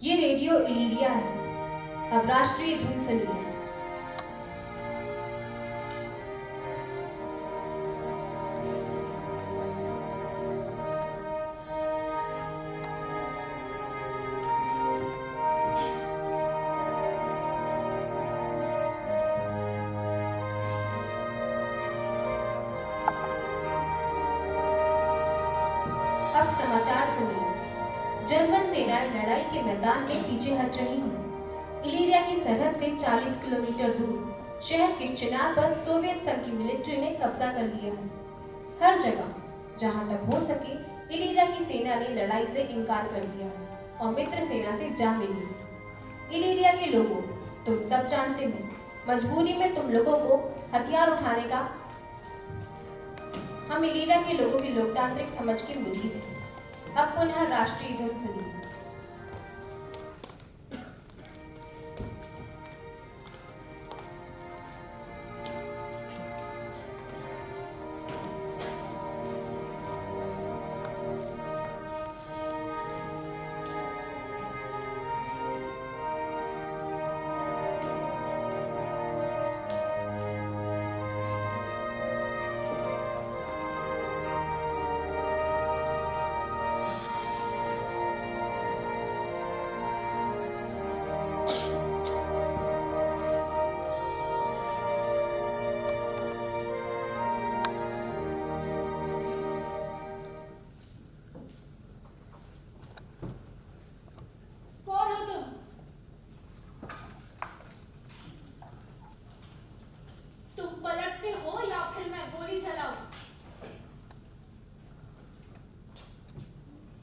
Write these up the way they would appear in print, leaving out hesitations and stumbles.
ये रेडियो इलीरिया है। अब राष्ट्रीय धुन सुनिए। अब समाचार सुनिए। जर्मन सेनाएं लड़ाई के मैदान में पीछे हट रही हैं। इलीरिया की सरहद से 40 किलोमीटर दूर शहर किश्चिनार पर सोवियत संघ की मिलिट्री ने कब्जा कर लिया है। हर जगह जहां तक हो सके इलीरिया की सेना ने लड़ाई से इनकार कर दिया है और मित्र सेना से जा मिली है। इलीरिया के लोगों, तुम सब जानते हो, मजबूरी में तुम लोगों को हथियार उठाने का हम इलीरिया के लोगों की लोकतांत्रिक समझ की मुरीद हैं। अब पुनः राष्ट्रीय धुन सुनिए।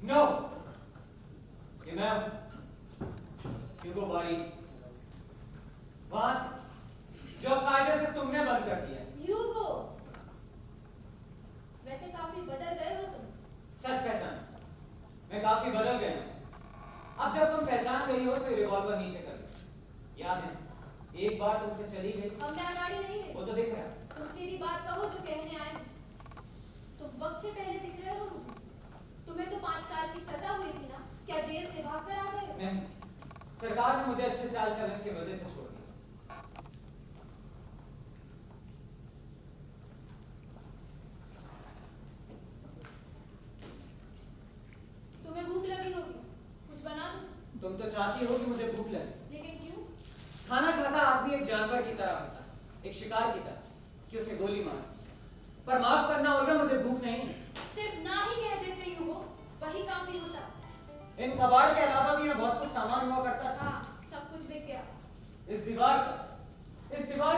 नो, ये मैं ह्यूगो बारी, जो कायदे से तुमने बंद कर दिया। ह्यूगो, वैसे काफी बदल गए हो तुम। सच पहचान, मैं काफी बदल गया हूं। अब जब तुम पहचान गई हो तो ये रिवॉल्वर नीचे कर दो। याद है, एक बार तुमसे चली गई। अब मैं अगाड़ी नहीं रही। वो तो दिख रहा है। तुम सीधी बात कहो जो कहने आए हो। तुम वक्त से पहले दिख रहे हो मुझे। तुम्हें तो 5 साल की सजा हुई थी ना? क्या जेल से भागकर आ गए? नहीं, सरकार ने मुझे अच्छे चाल चलन की वजह से छोड़ दिया। तुम्हें भूख लगी होगी, कुछ बना दूं? तुम तो चाहती हो कि मुझे भूख लगे, लेकिन क्यों? खाना खाता आदमी एक जानवर की तरह होता है, एक शिकार की तरह, कि उसे गोली मारे। पर माफ करना ओल्गा, मुझे भूख नहीं है। सिर्फ ना ही कह देते ह्यूगो, वही काफी होता। इन कबाड़ के अलावा भी यहाँ बहुत कुछ सामान हुआ करता था। हाँ, सब कुछ बिक गया। इस दीवार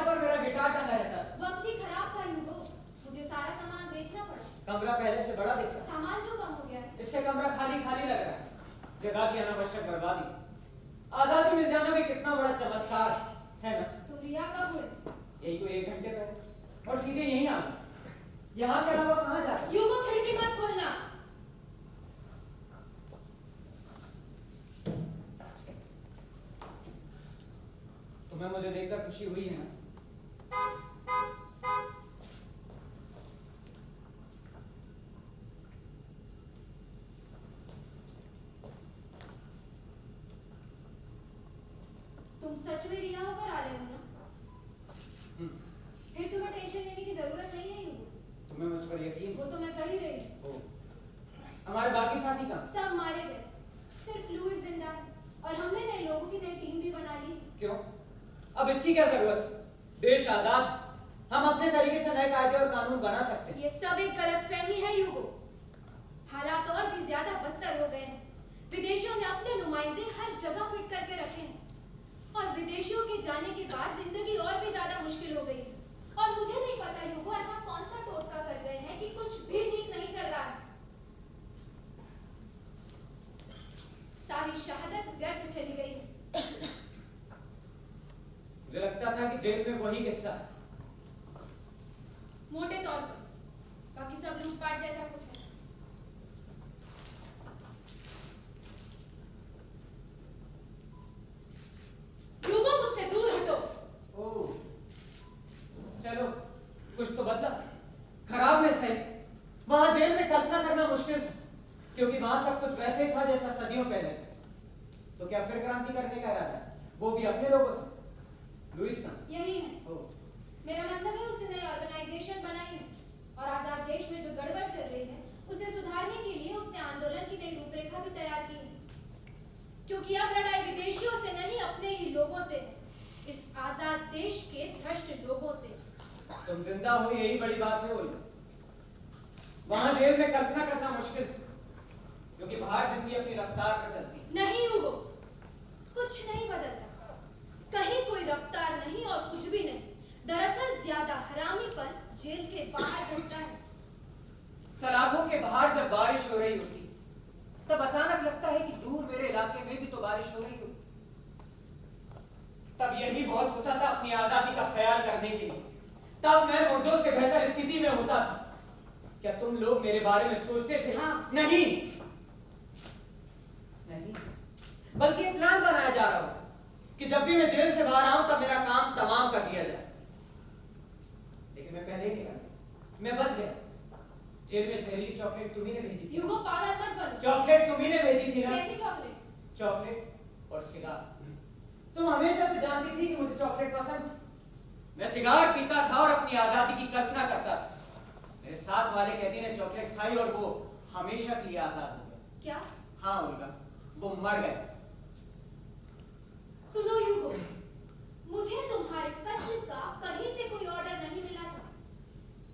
पर मेरा गिटार टंगा रहता था। वक्त ही खराब था ह्यूगो, मुझे सारा सामान बेचना पड़ा। कमरा पहले से बड़ा दिख रहा है। सामान जो कम हो गया है। इससे कमरा खाली खाली लग रहा है, जगह की अनावश्यक बर्बादी। आजादी मिल जाना भी कितना बड़ा चमत्कार है ना? तुम रिहा कब हुए? यही को 1 घंटे पहले, और सीधे यहीं आना। यहाँ के अलावा कहाँ जाता? ह्यूगो, खिड़की मत खोलना। तुम्हें मुझे देखकर खुशी हुई है ना? तुम सच में रिहा होकर आ रहे हो ना? फिर तुम्हें टेंशन लेने की जरूरत नहीं है ह्यूगो। तुम्हें मुझ पर यकीन? वो तो मैं कर ही रही हूँ। हमारे बाकी साथी कहाँ? सब मारे गए, सिर्फ लुइस जिंदा है। और हमने नए लोगों की नई टीम भी बना ली। क्यों? अब इसकी क्या जरूरत? देश आजाद, हम अपने तरीके से नए कायदे और कानून बना सकते हैं। ये सब एक गलतफहमी है ह्यूगो। हालात और भी ज्यादा बदतर हो गए हैं। विदेशियों ने अपने नुमाइंदे हर जगह फिट करके रखे हैं, और विदेशियों के जाने के बाद जिंदगी और भी ज्यादा मुश्किल हो गई है। और मुझे नहीं पता ह्यूगो, ऐसा कौन सा टोटका कर गए हैं कि कुछ भी ठीक नहीं चल रहा है। सारी शहादत व्यर्थ चली गई है। मुझे लगता था कि जेल में वही किस्सा है। मोटे तौर पर, बाकी सब लूटपाट जैसा कुछ है। ह्यूगो, मुझसे दूर हटो। ओह, चलो कुछ तो बदला। खराब में सही, वहां जेल में कल्पना करना मुश्किल था, क्योंकि वहां सब कुछ वैसे ही था जैसा सदियों पहले। तो क्या फिर लुइस का यही है। ओ, मेरा मतलब है उसने नई ऑर्गेनाइजेशन बनाई है और आजाद देश में जो गड़बड़ चल रही है उसे सुधारने के लिए उसने आंदोलन की नई रूपरेखा भी तैयार की है। क्योंकि अब लड़ाई विदेशियों से नहीं अपने ही लोगों से, इस आजाद देश के भ्रष्ट लोगों से। तुम जिंदा हो यही बड़ी बात है ओल्गा। वहां जेल में कल्पना करना मुश्किल था, क्योंकि बाहर जिंदगी अपनी रफ्तार पर चलती है। नहीं यूगो, कुछ नहीं बदलता, कहीं कोई रफ्तार नहीं और कुछ भी नहीं। दरअसल ज्यादा हरामीपन जेल के बाहर घटता है। सलाखों के बाहर जब बारिश हो रही होती तब अचानक लगता है कि दूर मेरे इलाके में भी तो बारिश हो रही हो। तब यही बहुत होता था अपनी आजादी का ख्याल करने के लिए। तब मैं मुर्दों से बेहतर स्थिति में होता था। क्या तुम लोग मेरे बारे में सोचते थे? हाँ। नहीं नहीं, बल्कि ये प्लान बनाया जा रहा हो कि जब भी मैं जेल से बाहर आऊं तब मेरा काम तमाम कर दिया जाए। लेकिन मैं पहले ही निकल गया, मैं बच गया। जेल में जहरीली चॉकलेट तुम्ही ने भेजी थी। यूगो पागल मत बनो। चॉकलेट तुम्ही ने भेजी थी ना? कैसी चॉकलेट? चॉकलेट और सिगार। तुम हमेशा से जानती थी कि मुझे चॉकलेट पसंद थी। मैं सिगार पीता था और अपनी आजादी की कल्पना करता था। मेरे साथ वाले कैदी ने चॉकलेट खाई और वो हमेशा के लिए आजाद हो गए। क्या? हाँ ओल्गा, वो मर गए। सुनो यूगो, मुझे तुम्हारे कत्ल का कहीं से कोई ऑर्डर नहीं मिला था।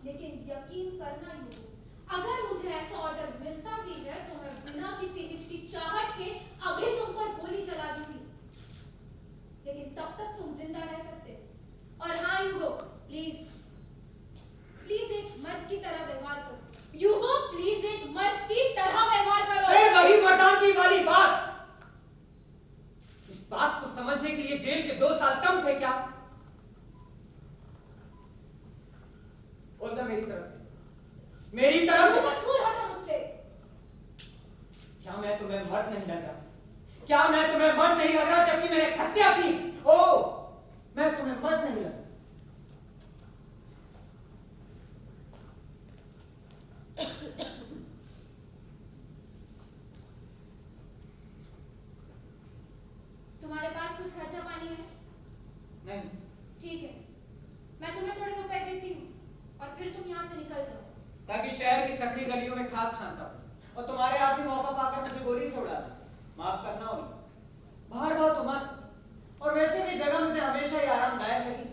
लेकिन यकीन करना यूगो, अगर मुझे ऐसा ऑर्डर मिलता भी है तो मैं बिना किसी हिचकिचाहट के अभी तुम पर गोली चला दूंगी। लेकिन तब तक तुम जिंदा रह सकते हो। और हाँ यूगो, प्लीज प्लीज एक मर्द की तरह व्यवहार करो। यूगो प्लीज एक मर्द की तरह व्यवहार करो। फिर वही मर्दानगी वाली बात। इस बात को समझने के लिए जेल के 2 साल कम थे क्या? ओल्गा मेरी तरफ, मेरी तरफ। यूगो दूर हटो मुझसे। क्या मैं तुम्हें मर्द नहीं लग रहा? क्या मैं तुम्हें मर्द नहीं लग रहा जबकि मैंने हत्या की? ओ, मैं तुम्हें मर्द नहीं लग रहा। तुम्हारे पास कुछ खर्चा पानी है? नहीं। ठीक है, मैं तुम्हें थोड़े रुपए देती हूँ और फिर तुम यहाँ से निकल जाओ। ताकि शहर की सकरी गलियों में खाक छानता हूं और तुम्हारे आदमी मौका पाकर मुझे गोली से उड़ा दे। माफ करना होगा, बाहर बहुत उमस और वैसे भी जगह मुझे हमेशा ही आरामदायक लगी।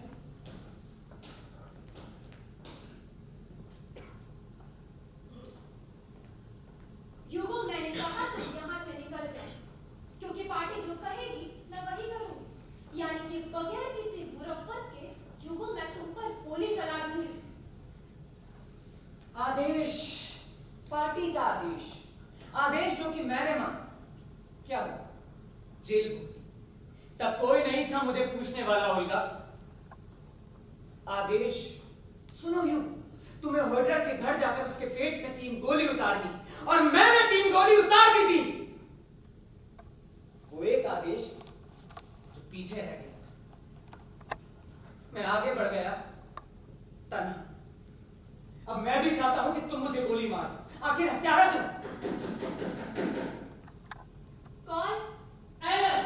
यूगो, मैंने कहा तुम यहाँ से निकल जाओ, क्योंकि पार्टी जो कहेगी मैं वही करूँगी। यानी कि बगैर किसी मुरव्वत के यूगो मैं तुम पर गोली चला दूंगी। आदेश, पार्टी का आदेश, आदेश जो कि मैंने माना। क्या हुआ? जेल भुगती। तब कोई नहीं था मुझे पूछने वाला ओल्गा। आदेश सुनो यू, तुम्हें होल्डर के घर जाकर उसके पेट में 3 गोली उतारनी और मैंने 3 गोली उतार भी दी। वो एक आदेश जो पीछे रह गया। मैं आगे बढ़ गया तन्हा। अब मैं भी चाहता हूं कि तुम मुझे गोली मार दो। आखिर हत्यारा जो कौन? एलन,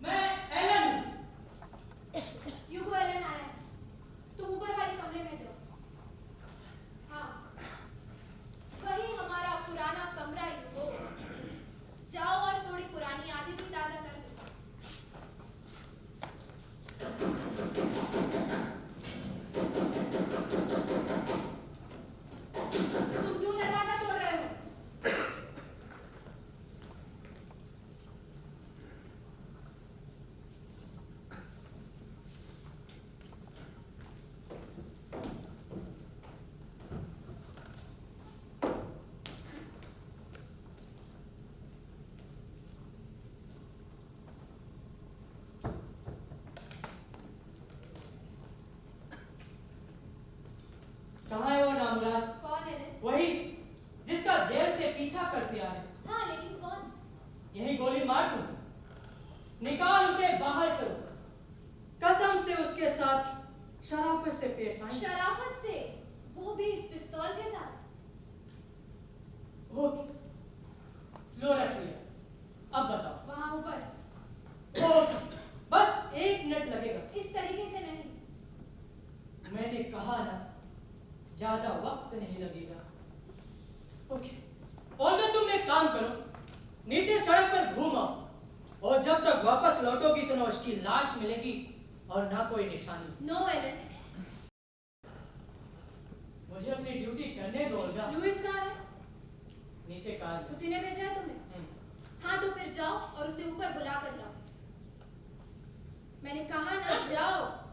मैं एलन। यूगो एलन आया है, तुम ऊपर वाले कमरे में जाओ। हाँ, वही हमारा पुराना कमरा यूगो। जाओ और थोड़ी पुरानी यादें भी ताजा कर लो। तुम क्यों दरवाजा तोड़ रहे हो? कहाँ है वो नामुराद? कौन है रे? वही जिसका जेल से पीछा करते आ रहे। हाँ, लेकिन कौन? यही गोली मार दूं, निकाल उसे बाहर करो। कसम से उसके साथ शराफत से पेश आए। शराफत से? वो भी इस पिस्तौल के साथ? होगी, लो रख लिया। अब बताओ। वहां ऊपर होगी, बस 1 मिनट लगेगा। इस तरीके से ना कोई निशानी। नो एलन, मुझे अपनी ड्यूटी करने दो ओल्गा। लुइस कहाँ है? नीचे कार में। उसी ने भेजा है तुम्हें? हाँ तो फिर जाओ और उसे ऊपर बुला कर लाओ। मैंने कहा ना, जाओ।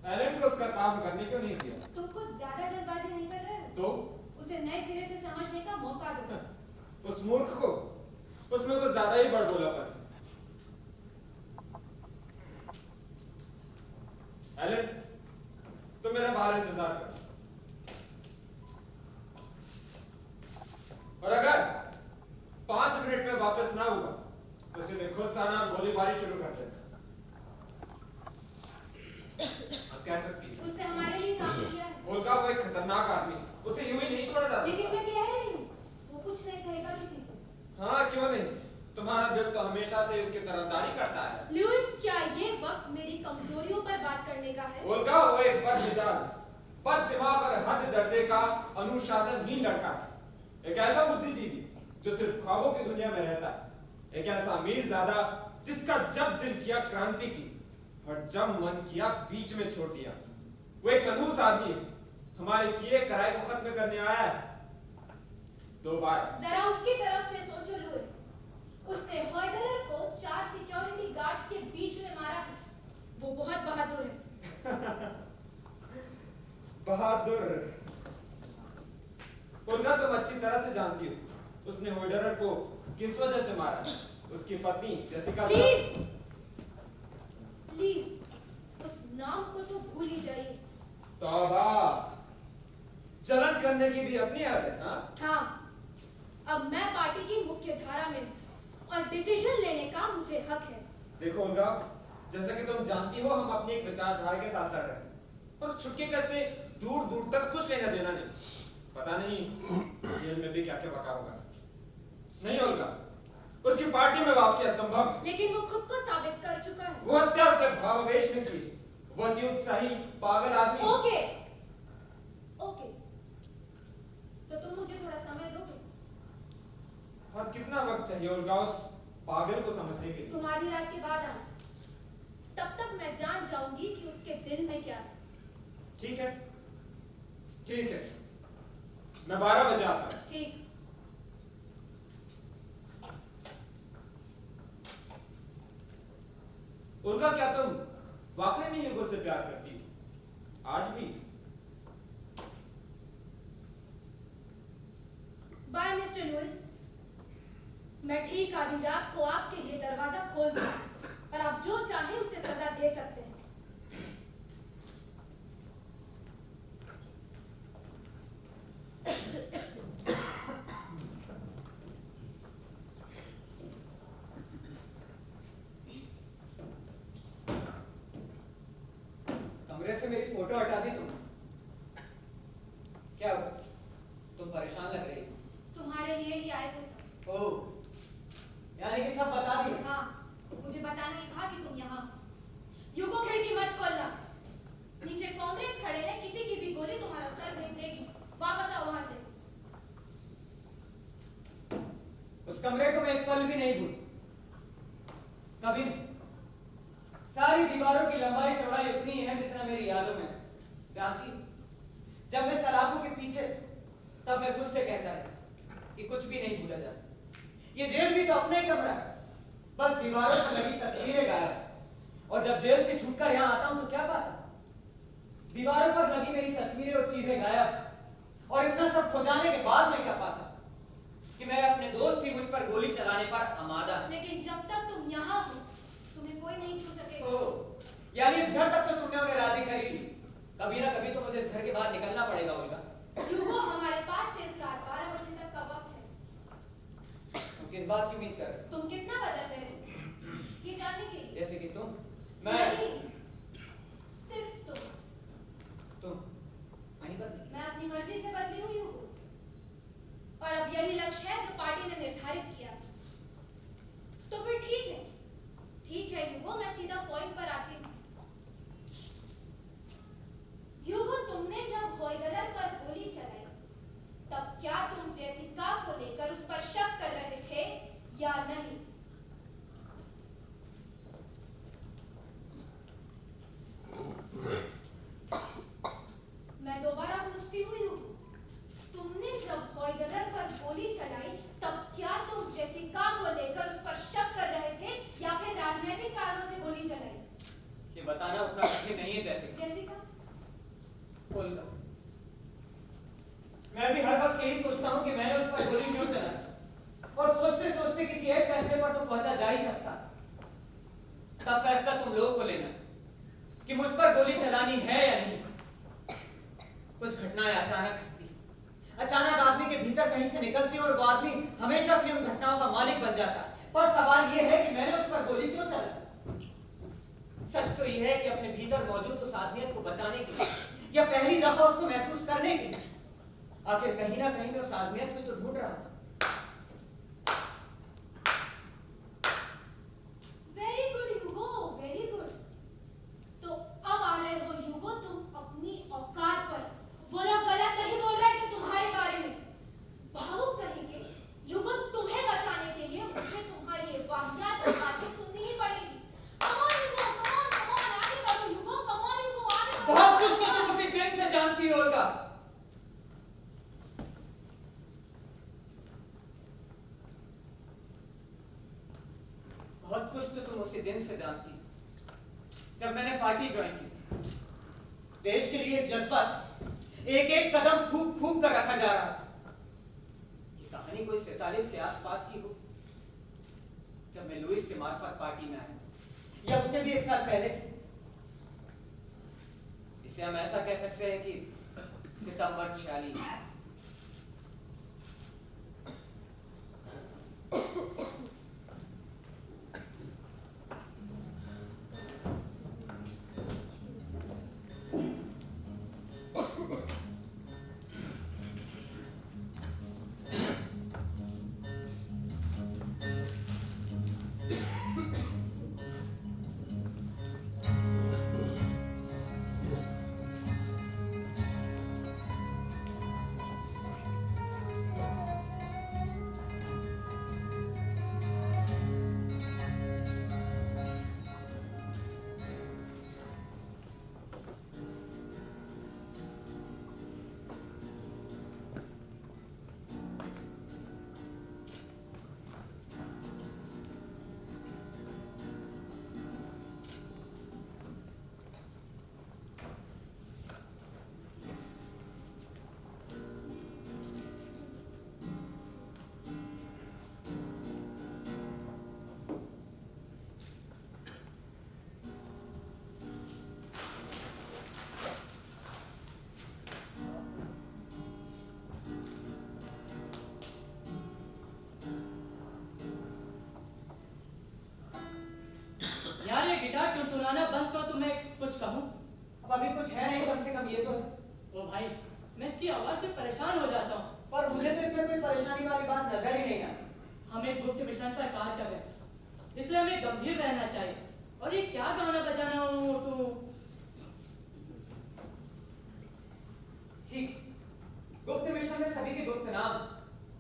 एलन को उसका काम करने क्यों नहीं दिया? तुम कुछ ज्यादा जल्दबाजी नहीं कर रहे हो? तो उसे नए सिरे से समझने का मौका दो। उस मूर्ख को उसमें कुछ ज्यादा ही बड़बोलापन है। एलन, तुम मेरा बाहर इंतजार करो, और अगर 5 मिनट में वापस ना हुआ तो सीधे खुद से आना और गोलीबारी शुरू कर देना। अब कह सकती है उसने हमारे लिए काम किया है। ओल्गा वो एक खतरनाक आदमी, उसे यूं ही नहीं छोड़ा जा लेकिन सकता। मैं कह रही हूँ, वो कुछ नहीं कहेगा किसी से। हाँ क्यों नहीं, तुम्हारा दिल तो हमेशा से उसकी तरफदारी करता है। लुइस, क्या ये वक्त मेरी कमजोरियों पर बात करने का है? ओल्गा वो एक बदमिजाज, बद दिमाग और हद दर्दे का अनुशासनहीन लड़का है। एक ऐसा बुद्धिजीवी जो सिर्फ ख्वाबों की दुनिया में रहता है। एक ऐसा अमीरजादा जिसका जब दिल किया क्रांति की और जब मन किया बीच में छोड़ दिया। वो एक मनहूस आदमी है, हमारे किए कराए को खत्म करने आया है। 2 बार जरा उसकी तरफ से सोचो लुइस। उसने हॉयडलर को 4 सिक्योरिटी गार्ड्स के बीच में मारा है। वो बहुत बहादुर है। बहादुर। उनका तुम अच्छी तरह से जानती हो उसने होल्डरर को किस वजह से मारा। उसकी पत्नी जेसिका। प्लीज प्लीज उस नाम को तो भूल ही जाइए। तौबा, जलन करने की भी अपनी आदत। हाँ, अब मैं पार्टी की मुख्य धारा में हूँ और डिसीजन लेने का मुझे हक है। देखो उनका, जैसा कि तुम जानती हो हम अपनी एक विचारधारा के साथ लड़ रहे हैं और छुटके कैसे दूर दूर तक कुछ लेना देना नहीं। पता नहीं जेल में भी क्या क्या बका होगा। नहीं होगा, उसकी पार्टी में वापसी असंभव है। लेकिन वो खुद को साबित कर चुका है। वो हत्या से भावावेश में की, वो अति उत्साही पागल आदमी। ओके ओके, तो तुम मुझे थोड़ा समय दोगे? और कितना वक्त चाहिए उनका उस पागल को समझने के लिए? तुम आधी रात के बाद आना, तब तक मैं जान जाऊंगी कि उसके दिल में क्या है। ठीक है, ठीक है, मैं 12 बजे आता हूँ। ठीक। उनका, क्या तुम वाकई में ह्यूगो से प्यार करती हो आज भी? बाय मिस्टर लुइस, मैं ठीक आधी रात को आपके लिए दरवाजा खोल दूंगा और आप जो चाहे उसे सजा दे सकते हैं। कमरे से मेरी फोटो हटा दी तुम? क्या हुआ? तुम परेशान लग रही हो। तुम्हारे लिए ही आए थे सब। ओह, यानी कि सब बता दिया? हाँ, मुझे बताना ही था कि तुम यहाँ हो। ह्यूगो, खिड़की मत खोलना। नीचे कॉमरेड्स खड़े हैं, किसी की भी गोली तुम्हारा सर भेद देगी। वापस आओ वहां से। उस कमरे को मैं एक पल भी नहीं भूल, कभी नहीं। सारी दीवारों की लंबाई चौड़ाई उतनी है जितना मेरी यादों में है। जानती हो, जब मैं सलाखों के पीछे तब मैं खुद से कहता है कि कुछ भी नहीं भूला जाता। ये जेल भी तो अपना ही कमरा है, बस दीवारों पर लगी तस्वीरें गायब है। और जब जेल से छूटकर यहाँ आता हूं तो क्या पाता? दीवारों पर लगी मेरी तस्वीरें और चीजें गायब। और इतना सब खो जाने के बाद मैं क्या पाता कि मेरे अपने दोस्त ही मुझ पर गोली चलाने पर आमादा है। लेकिन जब तक तुम यहाँ हो, तुम्हें कोई नहीं छू सकेगा। ओह, यानी इस घर तक तो तुमने उन्हें राजी करी ली। कभी ना कभी तो मुझे इस घर के बाहर निकलना पड़ेगा होगा। ह्यूगो, हमारे पास सिर्फ रात 12 बजे तक का वक्त है। तुम किस बात की उम्मीद कर रहे हो? तुम कितना बदल गए हो, ये जानने के लिए। जैसे कि तुम? मैं? नहीं, सिर्फ तुम नहीं बदली। मैं अपनी मर्जी से बदली हुई हूँ और अब यही लक्ष्य है जो पार्टी ने निर्धारित किया। तो फिर ठीक है ह्यूगो, मैं सीधा पॉइंट पर आती हूँ। उतना कठिन नहीं है जैसे जैसिका, उल्का। मैं भी हर वक्त यही सोचता हूँ कि मैंने उस पर गोली क्यों चलाई, और सोचते सोचते किसी एक फैसले पर तो पहुंचा जा ही सकता। तब फैसला तुम लोगों को लेना है कि मुझ पर गोली चलानी है या नहीं। कुछ घटनाएं अचानक घटती, अचानक आदमी के भीतर कहीं से निकलती और वो आदमी हमेशा अपनी उन घटनाओं का मालिक बन जाता है। पर सवाल यह है कि मैंने उस पर गोली क्यों चलाई। सच तो यह है कि अपने भीतर मौजूद उस आदमियत को बचाने के लिए, या पहली दफा उसको महसूस करने के लिए, आखिर कहीं ना कहीं मैं उस आदमियत को तो ढूंढ रहा था। वेरी गुड ह्यूगो, वेरी गुड। तो अब आ रहे हो ह्यूगो तुम अपनी औकात पर। वो लोग गलत नहीं बोल रहे थे तुम्हारे बारे में। भावुक कहेंगे ह्यूगो, तुम्हें बचाने के लिए मुझे तुम्हारी ये वाहियात से बातें सुननी ही पड़ेगी। Come on Hugo, come on, आगे बढ़ो ह्यूगो, कम ऑन ह्यूगो, आगे बढ़ो। बहुत कुछ तो तुम उसी दिन से जानती हो ओल्गा। बहुत कुछ तो तुम उसी दिन से जानती हो जब मैंने पार्टी ज्वाइन की थी। देश के लिए एक जज्बा था, एक एक कदम फूंक फूंक कर रखा जा रहा था। ये कहानी कोई 47 के आसपास की हो, जब मैं लुइस के मार्फत पार्टी में आया, या उससे भी एक साल पहले। इसे हम ऐसा कह सकते हैं कि सितंबर 46। यार ये गिटार टुनटुनाना बंद करो तो मैं कुछ कहूँ। अब अभी कुछ है नहीं, कम से कम ये तो है। ओ भाई, मैं इसकी आवाज से परेशान हो जाता हूँ। पर मुझे तो इसमें कोई परेशानी वाली बात नजर ही नहीं आती। हम एक गुप्त मिशन पर कार्य कर रहे हैं, इसलिए हमें गंभीर रहना चाहिए। और ये क्या गाना बजाना हो तू? ठीक, गुप्त मिशन में सभी के गुप्त नाम।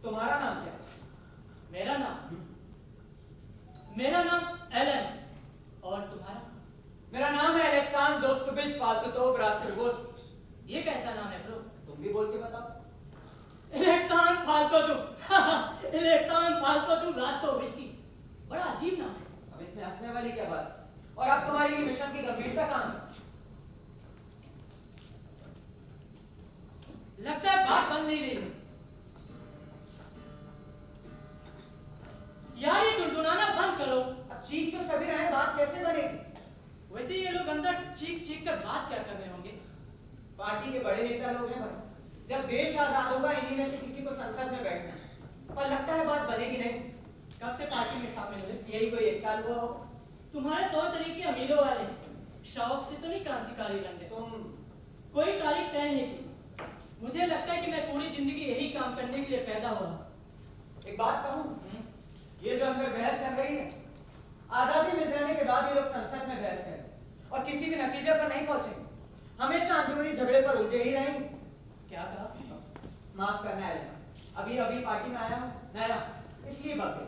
तुम्हारा नाम क्या है? मेरा नाम एलन। और तुम्हारा? मेरा नाम है अलेक्सांडर दोस्तोविच फाल्तोतोव रास्कोवस्की। ये कैसा नाम है ब्रो? तुम भी बोल के बताओ। इलेक्सान फाल्तोतोव इलेक्सान फाल्तोतोव रास्कोवस्की। बड़ा अजीब नाम है। अब इसमें हंसने वाली क्या बात है? और अब तुम्हारी ये मिशन की गंभीरता कहाँ है? लगता है बात बन नहीं रही है। यार ये टुनटुनाना बंद करो। अब चीख तो सभी रहे, बात कैसे बनेगी? वैसे ये लोग अंदर चीख चीख कर बात क्या कर रहे होंगे? पार्टी के बड़े नेता लोग हैं भाई। जब देश आजाद होगा इन्हीं में से किसी को संसद में बैठना है। पर लगता है बात बनेगी नहीं। कब से पार्टी में शामिल हुए? यही कोई 1 साल हुआ होगा। तुम्हारे तौर तरीके अमीरों वाले हैं। शौक से तो नहीं क्रांतिकारी बन गए। तुम कोई तारीख तय नहीं की। मुझे लगता है कि मैं पूरी जिंदगी यही काम करने के लिए पैदा हुआ। एक बात कहूं, ये जो अंदर बहस चल रही है, आजादी मिल जाने के बाद ये लोग संसद में बहस करें और किसी भी नतीजे पर नहीं पहुंचेंगे। हमेशा अंदरूनी झगड़े पर उलझे ही रहेंगे। क्या कहा? माफ करना है, अभी अभी पार्टी में आया हूँ नया, इसलिए बातें।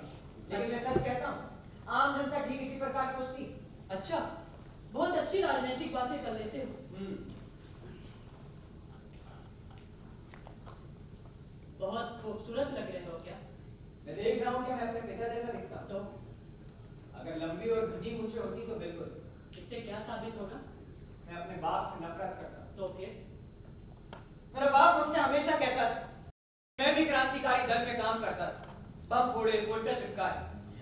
लेकिन मैं सच कहता हूँ, आम जनता ठीक इसी प्रकार सोचती। अच्छा, बहुत अच्छी राजनीतिक बातें कर लेते हो। बहुत खूबसूरत लग रहे हो। क्या मैं देख रहा हूँ कि मैं अपने पिता जैसा दिखता हूँ। तो अगर लंबी और घनी मूंछें होती तो बिल्कुल। इससे क्या साबित होगा? मैं अपने बाप से नफरत करता हूं। तो फिर मेरा बाप मुझसे हमेशा कहता था मैं भी क्रांतिकारी दल में काम करता था, बम फोड़े, पोस्टर चिपकाए,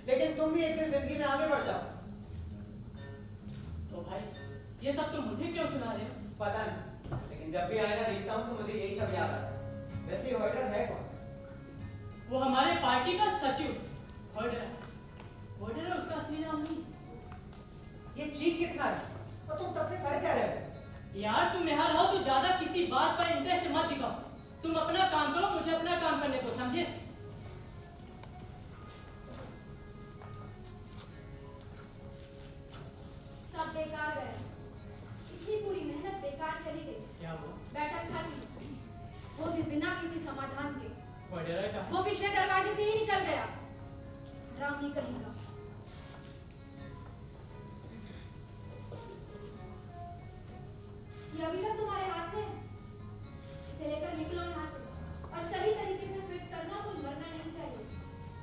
लेकिन तुम भी एक दिन जिंदगी में आगे बढ़ जाओ। तो भाई ये सब तुम मुझे क्यों सुना रहे हो? पता नहीं, लेकिन जब भी आईना देखता हूँ तो मुझे यही सब याद आता है। वैसे ये होल्डर है कौन? वो हमारे पार्टी का सचिव होल्डर है। होल्डर है उसका असली नाम नहीं। ये चीख कितना है और तुम तब से कर क्या रहे हो? यार तुम यहाँ रहो तो ज्यादा किसी बात पर इंटरेस्ट मत दिखाओ। तुम अपना काम करो, मुझे अपना काम करने को, समझे? सब बेकार गया, इतनी पूरी मेहनत बेकार चली गई। क्या हुआ? बैठक खाली, वो भी बिना किसी समाधान के। होल्डर है कहाँ? वो पिछले दरवाजे से ही निकल गया। हरामी कहेगा। ये अभी तक तुम्हारे हाथ में है। इसे लेकर निकलो यहाँ से और सही तरीके से फिट करना। कोई मरना नहीं चाहिए,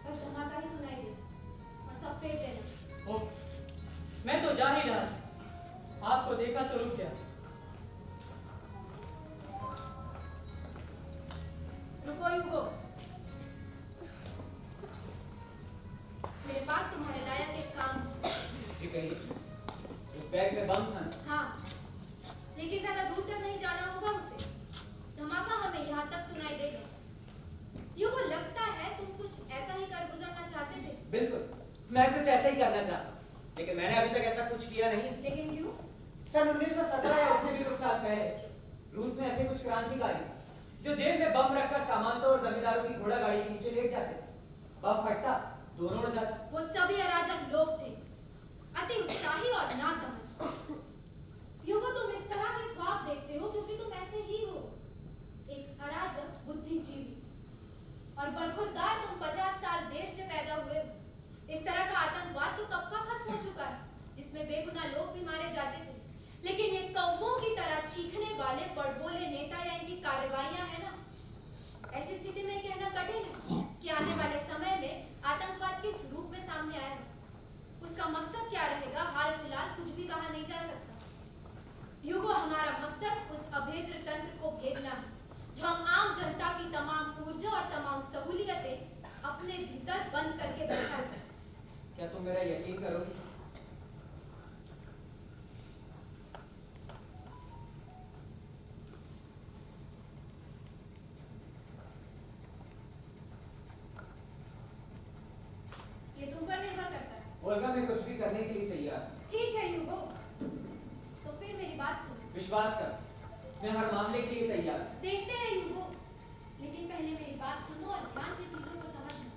बस धमाका ही सुनाई दे और सब फेंक देना। ओ, मैं तो जा ही रहा था, आपको देखा तो रुक गया। रुको युगो, मेरे पास तुम्हारे लायक एक काम है। जी कहिए। उस बैग में बम था ना? हाँ, लेकिन ज्यादा दूर तक नहीं जाना होगा उसे। धमाका हमें यहाँ तक सुनाई देगा। युगो, लगता है तुम कुछ ऐसा ही कर गुजरना चाहते थे। बिल्कुल, मैं कुछ ऐसा ही करना चाहता हूँ, लेकिन मैंने अभी तक ऐसा कुछ किया नहीं है। लेकिन क्यों? सन 1917 या उससे भी कुछ साल पहले रूस में ऐसे कुछ क्रांतिकारी थे जो जेब में बम रखकर सामंतों और जमींदारों की घोड़ा गाड़ी के नीचे लेट जाते थे। बम फटता, दोनों उड़ जाते। वो सभी अराजक लोग थे, अति उत्साही और नासमझ। युगो, तुम इस तरह के ख्वाब देखते हो क्योंकि तुम ऐसे ही हो, एक अराजक बुद्धिजीवी। और बरखुरदार तुम 50 साल देर से पैदा हुए हो। इस तरह का आतंकवाद तो कब का खत्म हो चुका है, जिसमें बेगुनाह लोग भी मारे जाते थे। लेकिन ये कौवों की तरह चीखने वाले बड़बोले नेता या इनकी कार्रवाइयां है ना, ऐसी स्थिति में कहना कठिन है कि आने वाले समय में आतंकवाद किस रूप में सामने आएगा, उसका मकसद क्या रहेगा, हाल फिलहाल कुछ भी कहा नहीं जा सकता। युगो, हमारा मकसद उस अभेद्य तंत्र को भेदना है जो हम आम जनता की तमाम ऊर्जा और तमाम सहूलियतें अपने भीतर बंद करके बैठा है। क्या तुम मेरा यकीन करोगी? ये तुम पर निर्भर करता है। ओल्गा, मैं कुछ भी करने के लिए तैयार हूँ। ठीक है युगो, तो फिर मेरी बात सुनो। विश्वास कर, मैं हर मामले के लिए तैयार हूँ। देखते हैं युगो, लेकिन पहले मेरी बात सुनो और ध्यान से चीजों को समझना।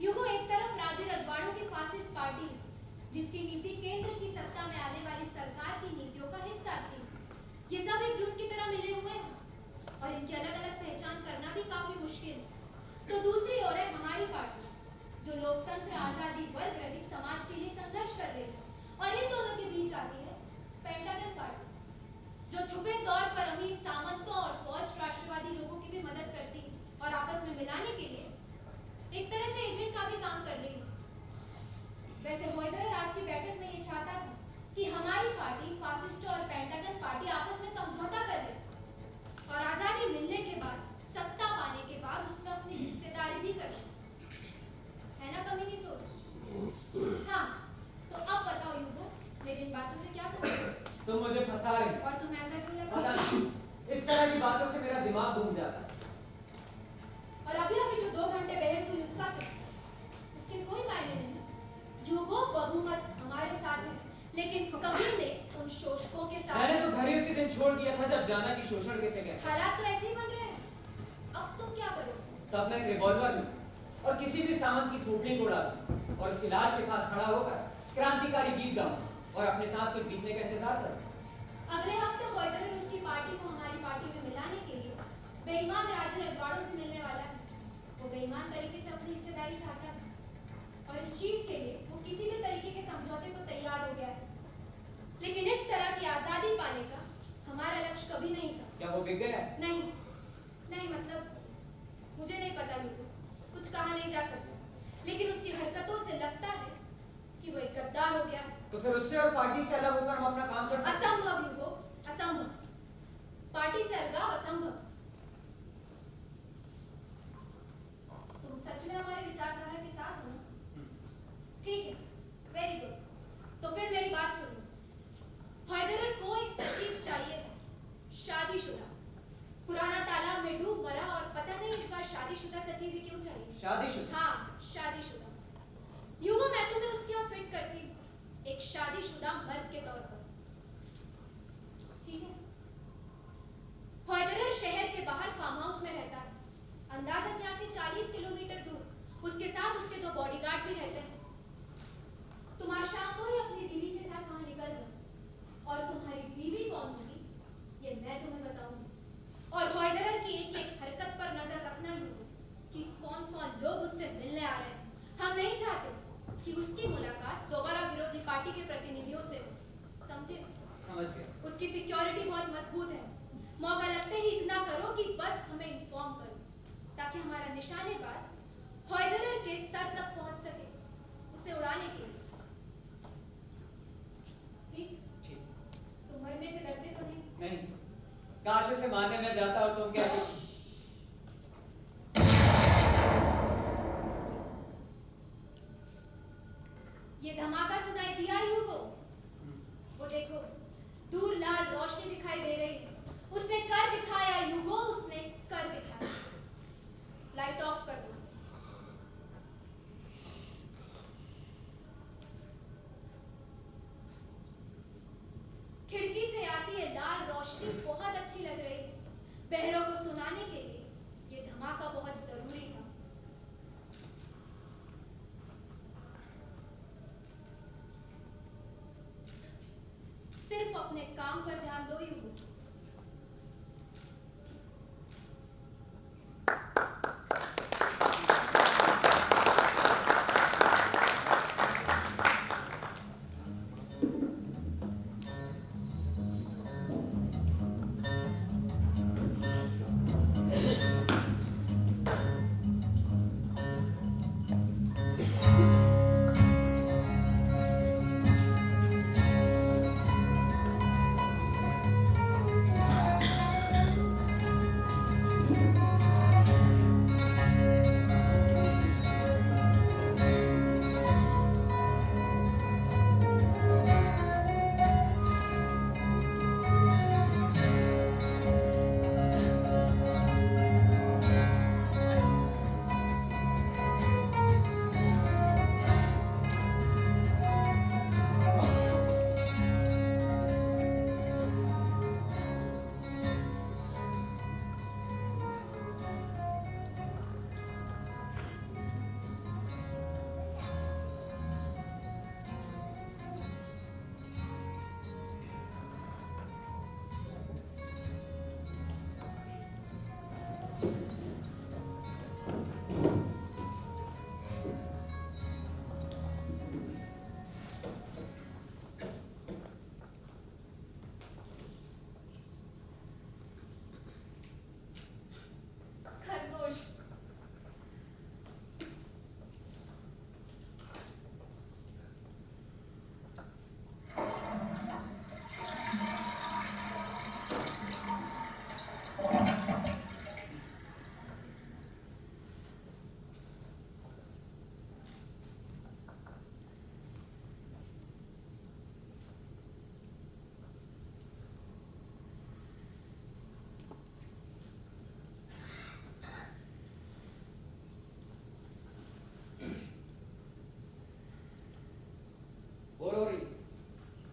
युगो, एक तरफ राजे रजवाड़ों की फासिस्ट पार्टी है जिसकी नीति केंद्र की सत्ता में आने वाली सरकार की नीतियों का हित साधती है। ये सब एक झुंड की तरह मिले हुए हैं और इनकी अलग अलग पहचान करना भी काफी मुश्किल है। तो दूसरी ओर है हमारी पार्टी जो लोकतंत्र, आजादी, वर्ग रहित समाज के लिए संघर्ष कर रही है। और इन दोनों के बीच आती है पेंटागन पार्टी जो छुपे तौर पर अमीर सामंतों और फौज राष्ट्रवादी लोगों की भी मदद करती है और आपस में मिलाने के लिए एक तरह से एजेंट का भी काम कर रही है। वैसे होइदर आज की बैठक में ये चाहता था कि हमारी पार्टी फासिस्ट और पेंटागन पार्टी आपस में समझौता कर ले और आजादी मिलने के बाद, सत्ता पाने के बाद उसमें अपनी हिस्सेदारी भी कर ले। है ना कमीनी सोच? हाँ, तो अब बताओ युगो, मेरी इन बातों से क्या समझ? तुम मुझे फंसा रही हो। और तुम ऐसा क्यों पता लगा? नहीं, इस तरह की बातों से मेरा दिमाग घूम जाता है। और अभी अभी जो 2 घंटे बहस हुई उसका क्या? उसके कोई मायने नहीं। युगो, बहुमत हमारे साथ है, लेकिन कभी ने उन शोषकों के साथ। मैंने तो घर ही उसी दिन छोड़ दिया था जब जाना कि शोषण कैसे गया। हालात तो ऐसे ही बन रहे हैं। अब तुम क्या करोगे? तब मैं एक रिवॉल्वर लूं और किसी भी सामंत की खोपड़ी को डालूं और उसकी लाश के पास खड़ा होकर क्रांतिकारी गीत गाऊं और अपने साथ कुछ बीतने का इंतजार करूं। अगले हफ्ते होइदर ने उसकी पार्टी को हमारी पार्टी में मिलाने के लिए बेईमान राजे रजवाड़ों से मिलने वाला है। वो बेईमान तरीके से अपनी हिस्सेदारी चाहता है और इस चीज के लिए वो किसी भी तरीके के समझौते को तैयार हो गया है। लेकिन इस तरह की आजादी पाने का हमारा लक्ष्य कभी नहीं था। क्या वो बिक गया? नहीं, नहीं, मतलब मुझे नहीं पता युगो, कुछ कहा नहीं जा सकता, लेकिन उसकी हरकतों से लगता है कि वो एक गद्दार हो गया है। तो फिर उससे और पार्टी से अलग होकर हम अपना काम कर सकते हैं। असंभव शादीशुदा सचिव क्यों चाहिए? शादीशुदा? हाँ, शादीशुदा। ह्यूगो, मैं तुम्हें उसके यहाँ फिट करती हूँ, एक शादीशुदा मर्द के तौर पर। ठीक है? हॉयदरर शहर के बाहर फार्म हाउस में रहता है, अंदाजन यहाँ से 40 किलोमीटर दूर। उसके साथ उसके 2 बॉडीगार्ड भी रहते हैं। तुम आज शाम को ही अपनी बीवी के साथ वहां निकल जाओ, और तुम्हारी बीवी कौन होगी ये मैं तुम्हें बताऊंगी। और हॉयदरर की एक एक हरकत पर नजर रखना ही होगा कि कौन कौन लोग उससे मिलने आ रहे हैं। हम नहीं चाहते कि उसकी मुलाकात दोबारा विरोधी पार्टी के प्रतिनिधियों से हो। समझे? समझ गए। उसकी सिक्योरिटी बहुत मजबूत है। मौका लगते ही इतना करो कि बस हमें इन्फॉर्म करो, ताकि हमारा निशानेबाज हॉयदरर के सर तक पहुंच सके, उसे उड़ाने के लिए। ठीक? ठीक। तुम मरने से डरते तो नहीं? नहीं, काश उसे मारने में जाता और तुम कहते। ये धमाका सुनाई दिया ह्यूगो? वो देखो, दूर लाल रोशनी दिखाई दे रही है। उसने कर दिखाया ह्यूगो, उसने कर दिखाया। लाइट ऑफ कर दो। खिड़की से आती है लाल रोशनी बहुत अच्छी लग रही है। बहरों को सुनाने के लिए ये धमाका बहुत जरूरी था। सिर्फ अपने काम पर ध्यान दो ह्यूगो।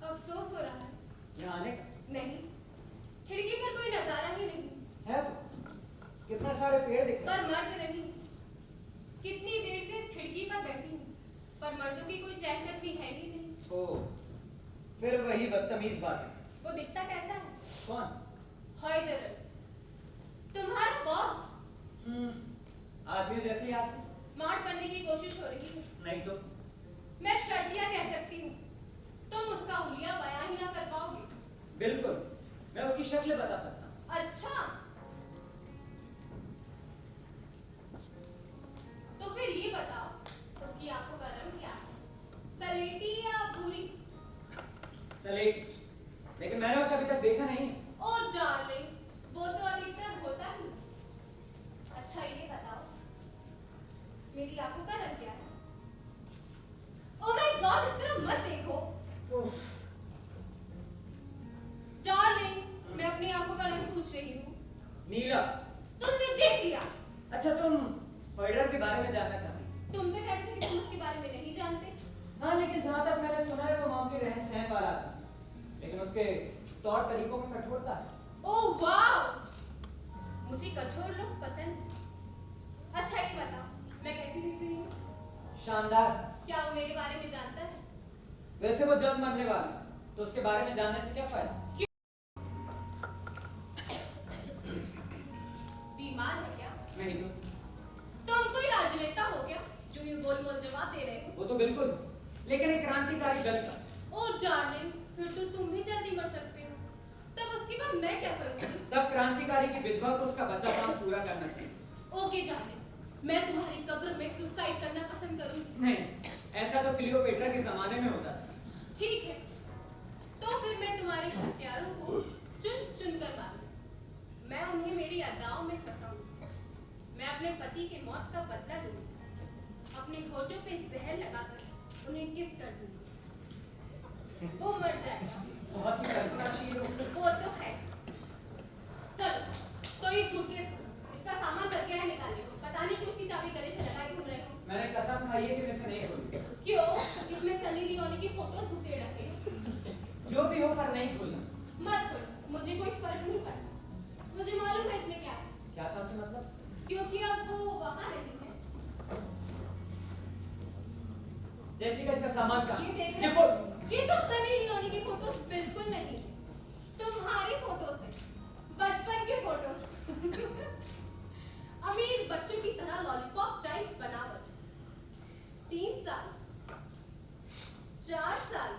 अफसोस हो रहा है। यहाँ आने का? नहीं, खिड़की पर कोई नजारा ही नहीं है तो कितना सारे पेड़ दिख रहे पर हैं। मर्द नहीं। कितनी देर से इस खिड़की पर बैठी हूँ, पर मर्दों की कोई चहलकदमी है भी नहीं। ओ, फिर वही बदतमीज बात है। वो दिखता कैसा है? कौन? हॉयदरर, तुम्हारा बॉस। आदमी जैसे ही आदमी। स्मार्ट बनने की कोशिश हो रही है। नहीं तो मैं शर्तिया कह सकती हूँ, तुम उसका हुलिया बयां ही ना कर पाओगे। बिल्कुल, मैं उसकी शक्ल बता सकता हूँ। अच्छा, तो फिर ये बताओ, उसकी आंखों का रंग क्या है? सलेटी या भूरी? सलेटी, लेकिन मैंने उसे अभी तक देखा नहीं। और डार्लिंग, वो तो अधिकतर होता ही है। अच्छा ये बताओ, मेरी आंखों का रंग क्या है? ओह माय गॉड, इस तरह मत देखो। उफ, डार्लिंग, मैं अपनी आंखों का रंग पूछ रही हूँ। नीला। तुमने देख लिया? अच्छा, तुम होइडर के बारे में जानना चाहती? तुम तो कहते थे कि तुम उसके बारे में नहीं जानते। हाँ, लेकिन जहाँ तक मैंने सुना है वो मामूली रहन सहन वाला था, लेकिन उसके तौर तरीकों में कठोरता है। ओह वाह, मुझे कठोर लोग पसंद हैं। अच्छा ये बताओ, मैं कैसी दिख रही हूँ? शानदार। क्या वो मेरे बारे में जानता है? वैसे वो जल्द मरने वाला है, तो उसके बारे में जानने से क्या फायदा? बीमार है क्या? नहीं तो तुम कोई राजनेता हो क्या जो यूं गोल मोल जवाब दे रहे हो? वो तो बिल्कुल, लेकिन एक क्रांतिकारी दल का। ओह डार्लिंग, फिर तो तुम भी जल्दी मर सकते हो। तब उसके बाद मैं क्या करूँगी? तब क्रांतिकारी की विधवा को उसका बचा काम पूरा करना चाहिए। ओके डार्लिंग, मैं तुम्हारी कब्र में सुसाइड करना पसंद करूँगी। नहीं, ऐसा तो क्लियोपेट्रा के जमाने में होता था। ठीक है, तो फिर मैं तुम्हारे हत्यारों को चुन चुन कर मारूँ। मैं उन्हें मेरी अदाओं में फंसाऊंगी। मैं अपने पति के मौत का बदला लूंगी। अपने होठों पे जहर लगाकर उन्हें किस कर दूंगी। वो मर जाएगा। बहुत ही कल्पनाशील हो। वो तो है। चलो, तो ये सूटकेस इसका सामान बच गया है निकालने को। पता नहीं कि उसकी चाबी गले से लगाए घूम रहे हो। मैंने कसम खाई है कि मैं इसे नहीं खोलूंगा। क्यों? इसमें सनी लियोनी की फोटोज घुसे रखे हैं। जो भी हो, पर नहीं खोलना। मत खोलो, मुझे कोई फर्क नहीं पड़ता। मुझे मालूम है इसमें क्या है, क्या था से मतलब? क्योंकि अब वो वहाँ नहीं है। जैसिका, इसका सामान कहाँ? ये देख ये रहे फोटो। हो? ये तो सनी लियोनी की फोटोज बिल्कुल नहीं है। तुम्हारी फोटोज है, बचपन के फोटोज। अमीर बच्चों की तरह लॉलीपॉप टाइप बनावट। 3 साल, 4 साल,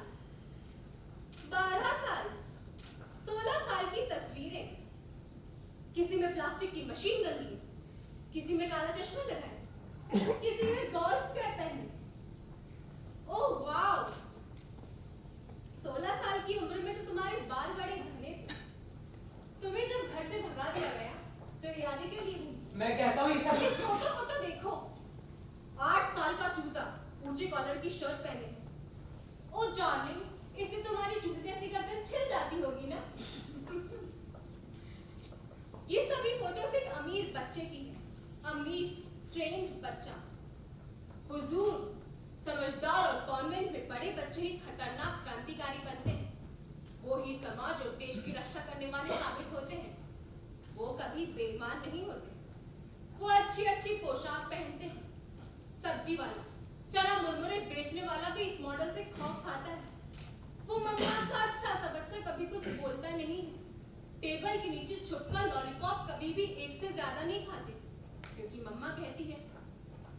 12 साल, 16 साल की तस्वीरें। किसी में प्लास्टिक की मशीन गन ली, किसी में काला चश्मा लगाए, किसी में गोल्फ कैप पहनी। ओह वाव, 16 साल की उम्र में तो तुम्हारे बाल बड़े घने थे। तुम्हें जब घर से भगा दिया गया तो यादें क्यों नहीं हुई? मैं कहता हूँ ये सब। इस फोटो को तो देखो। 8 साल का चूजा, ऊंचे कॉलर की शर्ट पहने है। ओ डार्लिंग, इससे तुम्हारी चूजे जैसी गर्दन छिल जाती होगी ना? ये सभी फोटोज एक अमीर बच्चे की है। अमीर ट्रेन बच्चा। हुजूर, समझदार और कॉन्वेंट में पढ़े बच्चे ही खतरनाक क्रांतिकारी बनते हैं। वो ही समाज और देश की रक्षा करने वाले साबित होते हैं। वो कभी बेईमान नहीं होते। वो अच्छी अच्छी पोशाक पहनते हैं। सब्जी वाला, चना मुरमुरे बेचने वाला भी इस मॉडल से खौफ खाता है। वो मम्मा का अच्छा सा बच्चा कभी कुछ बोलता नहीं है। टेबल के नीचे छुपकर लॉलीपॉप कभी भी एक से ज्यादा नहीं खाते, क्योंकि मम्मा कहती है